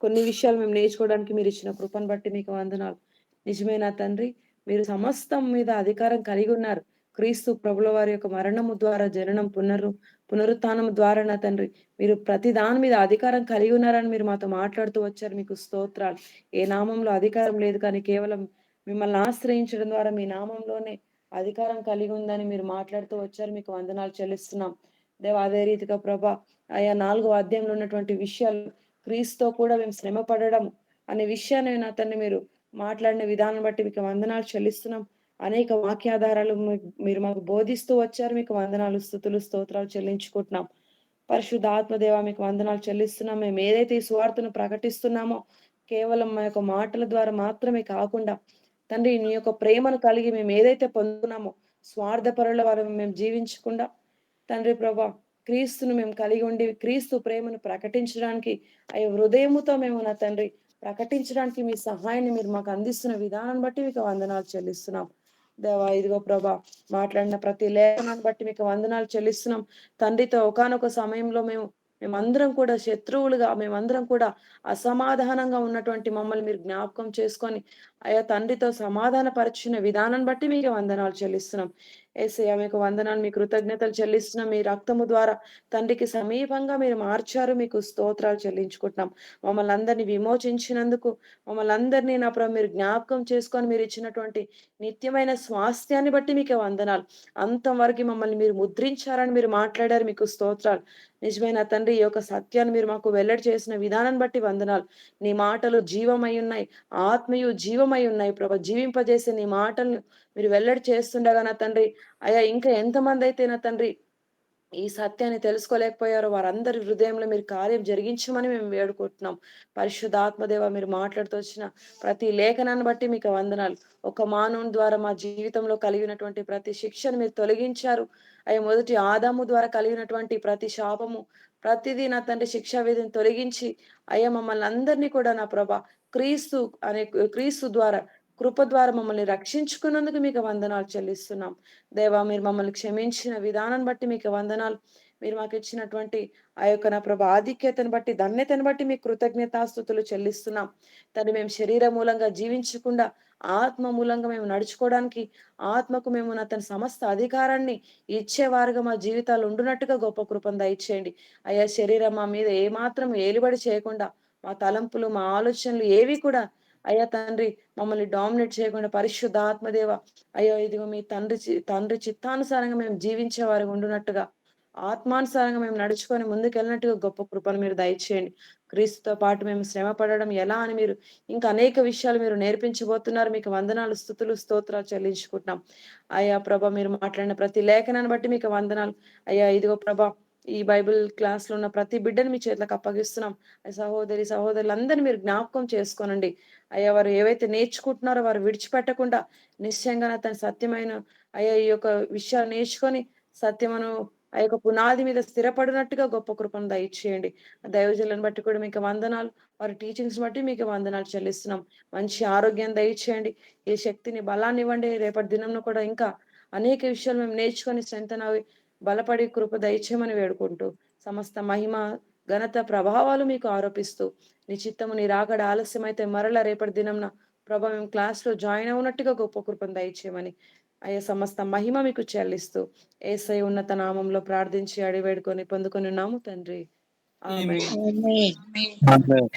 కొన్ని విషయాలు మేము నేర్చుకోవడానికి మీరు ఇచ్చిన కృపను బట్టి మీకు వందనాలు. నిజమైన తండ్రి, మీరు సమస్తం మీద అధికారం కలిగి ఉన్నారు. క్రీస్తు ప్రభుల వారి యొక్క మరణము ద్వారా జననం, పునరుత్థానం ద్వారా నా తండ్రి మీరు ప్రతి దాని మీద అధికారం కలిగి ఉన్నారని మీరు మాతో మాట్లాడుతూ వచ్చారు. మీకు స్తోత్రాలు. ఏ నామంలో అధికారం లేదు, కానీ కేవలం మిమ్మల్ని ఆశ్రయించడం ద్వారా మీ నామంలోనే అధికారం కలిగి ఉందని మీరు మాట్లాడుతూ వచ్చారు. మీకు వందనాలు చెల్లిస్తున్నాం దేవా. అదే రీతిగా ప్రభా ఆయా 4వ అధ్యాయంలో ఉన్నటువంటి విషయాలు, క్రీస్తుతో కూడా మేము శ్రమ పడడం అనే విషయాన్ని నా తండ్రి మీరు మాట్లాడిన విధానం బట్టి మీకు వందనాలు చెల్లిస్తున్నాం. అనేక వాక్యాధారాలు మీరు మాకు బోధిస్తూ వచ్చారు. మీకు వందనాలు, స్తుతులు, స్తోత్రాలు చెల్లించుకుంటున్నాం. పరిశుద్ధ ఆత్మదేవ, మీకు వందనాలు చెల్లిస్తున్నాం. మేము ఏదైతే ఈ సువార్తను ప్రకటిస్తున్నామో కేవలం మా యొక్క మాటల ద్వారా మాత్రమే కాకుండా తండ్రి నీ యొక్క ప్రేమను కలిగి మేము ఏదైతే పొందుతున్నామో స్వార్థపరుల వారు మేము జీవించకుండా తండ్రి ప్రభా క్రీస్తును మేము కలిగి ఉండి క్రీస్తు ప్రేమను ప్రకటించడానికి అయ్యో హృదయముతో మేము నా తండ్రి ప్రకటించడానికి మీ సహాయాన్ని మీరు మాకు అందిస్తున్న విధానాన్ని బట్టి మీకు వందనాలు చెల్లిస్తున్నాం. దేవా ఇదిగో ప్రభా మాట్లాడిన ప్రతి లేఖనాన్ని బట్టి మీకు వందనాలు చెల్లిస్తున్నాం. తండ్రితో ఒకానొక సమయంలో మేమందరం కూడా శత్రువులుగా, మేమందరం కూడా అసమాధానంగా ఉన్నటువంటి మమ్మల్ని మీరు జ్ఞాపకం చేసుకొని అయ్యా తండ్రితో సమాధాన పరిచిన విధానాన్ని బట్టి మీకు వందనాలు చెల్లిస్తున్నాం. యేసయ్య మీకు వందనాలు, మీ కృతజ్ఞతలు చెల్లిస్తున్నాం. మీ రక్తము ద్వారా తండ్రికి సమీపంగా మీరు మార్చారు. మీకు స్తోత్రాలు చెల్లించుకుంటున్నాం. మమ్మల్ని అందరినీ విమోచించినందుకు, మమ్మల్ని అందరినీ నా ప్రభు మీరు జ్ఞాపకం చేసుకొని మీరు ఇచ్చినటువంటి నిత్యమైన స్వాస్థ్యాన్ని బట్టి మీకు వందనాలు. అంతం వరకు మమ్మల్ని మీరు ముద్రించారని మీరు మాట్లాడారు. మీకు స్తోత్రాలు. నిజమైన తండ్రి ఈ యొక్క సత్యాన్ని మీరు మాకు వెల్లడి చేసిన విధానాన్ని బట్టి వందనాలు. నీ మాటలు జీవమై ఉన్నాయి, ఆత్మయు జీవమై ఉన్నాయి ప్రభా. జీవింపజేసే నీ మాటలను మీరు వెల్లడి చేస్తుండగా నా తండ్రి అయ్యా ఇంకా ఎంతమంది అయితే నా తండ్రి ఈ సత్యాన్ని తెలుసుకోలేకపోయారో వారందరి హృదయంలో మీరు కార్యం జరిగించమని మేము వేడుకుంటున్నాం. పరిశుద్ధాత్మదేవ మీరు మాట్లాడుతూ వచ్చిన ప్రతి లేఖనాన్ని బట్టి మీకు వందనాలు. ఒక మానవుని ద్వారా మా జీవితంలో కలిగినటువంటి ప్రతి శిక్షను మీరు తొలగించారు. అయ్యా మొదటి ఆదాము ద్వారా కలిగినటువంటి ప్రతి శాపము, ప్రతిదీ నా తండ్రి శిక్షా విధిని తొలగించి అయ్యా మమ్మల్ని అందరినీ కూడా నా ప్రభా క్రీస్తు ద్వారా కృప ద్వారా మమ్మల్ని రక్షించుకున్నందుకు మీకు వందనాలు చెల్లిస్తున్నాం. దేవా మీరు మమ్మల్ని క్షమించిన విధానాన్ని బట్టి మీకు వందనాలు. మీరు మాకు ఇచ్చినటువంటి ఆ యొక్క నా ప్రభా ఆధిక్యతను బట్టి, ధన్యతను బట్టి మీకు కృతజ్ఞతాస్తుతులు చెల్లిస్తున్నాం. తను మేము శరీర మూలంగా జీవించకుండా ఆత్మ మూలంగా మేము నడుచుకోవడానికి, ఆత్మకు మేము నా తన సమస్త అధికారాన్ని ఇచ్చేవారుగా మా జీవితాలు ఉండునట్టుగా గొప్ప కృపను దయచేయండి. అయ్యా శరీరం మా మీద ఏమాత్రం ఏలుబడి చేయకుండా, మా తలంపులు, మా ఆలోచనలు ఏవి కూడా అయ్యా తండ్రి మమ్మల్ని డామినేట్ చేయకుండా పరిశుద్ధ ఆత్మదేవ అయ్యో ఇదిగో మీ తండ్రి చిత్తానుసారంగా మేము జీవించే వారు ఉండునట్టుగా, ఆత్మానుసారంగా మేము నడుచుకొని ముందుకెళ్ళినట్టుగా గొప్ప కృపను మీరు దయచేయండి. క్రీస్తుతో పాటు మేము శ్రమ పడడం ఎలా అని మీరు ఇంకా అనేక విషయాలు మీరు నేర్పించబోతున్నారు. మీకు వందనాలు, స్తుతులు, స్తోత్రాలు చెల్లించుకుంటున్నాం. అయ్యా ప్రభా మీరు మాట్లాడిన ప్రతి లేఖనాన్ని బట్టి మీకు వందనాలు. అయ్యా ఇదిగో ప్రభా ఈ బైబిల్ క్లాస్ లో ఉన్న ప్రతి బిడ్డను మీ చేతులకు అప్పగిస్తున్నాం. సహోదరులందరినీ మీరు జ్ఞాపకం చేసుకోనండి. అయ్యా వారు ఏవైతే నేర్చుకుంటున్నారో వారు విడిచిపెట్టకుండా నిశ్చయంగా తన సత్యమైన అయ్యా ఈ యొక్క విషయాలు నేర్చుకొని సత్యమును ఆ యొక్క పునాది మీద స్థిరపడినట్టుగా గొప్ప కృపను దయచేయండి. దైవజనులను బట్టి కూడా మీకు వందనాలు. వారి టీచింగ్స్ బట్టి మీకు వందనాలు చెల్లిస్తున్నాం. మంచి ఆరోగ్యం దయచేయండి. ఈ శక్తిని, బలాన్ని ఇవ్వండి. రేపటి దినంలో కూడా ఇంకా అనేక విషయాలు మేము నేర్చుకొని స్ట్రెంగ్తన్ అవి బలపడి కృప దయచేయమని వేడుకుంటూ సమస్త మహిమ, ఘనత, ప్రభావాలు మీకు ఆరోపిస్తూ నీ చిత్తము, నీ రాకడ ఆలస్యమైతే మరలా రేపటి దినంన ప్రభా మేము క్లాస్‌లో జాయిన్ అవునట్టుగా గొప్ప కృపను దయచేయమని అయ్యా సమస్త మహిమ మీకు చెల్లిస్తూ యేసయ్య ఉన్నత నామంలో ప్రార్థించి అడిగి వేడుకొని పొందుకొని ఉన్నాము తండ్రి. ఆమేన్. ఆమేన్.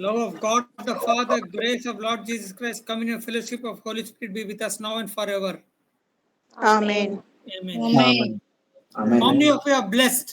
Love of God the Father, grace of Lord Jesus Christ, communion, fellowship of Holy Spirit be with us now and forever. Amen. Amen. Amen. Amen. How many of you are blessed?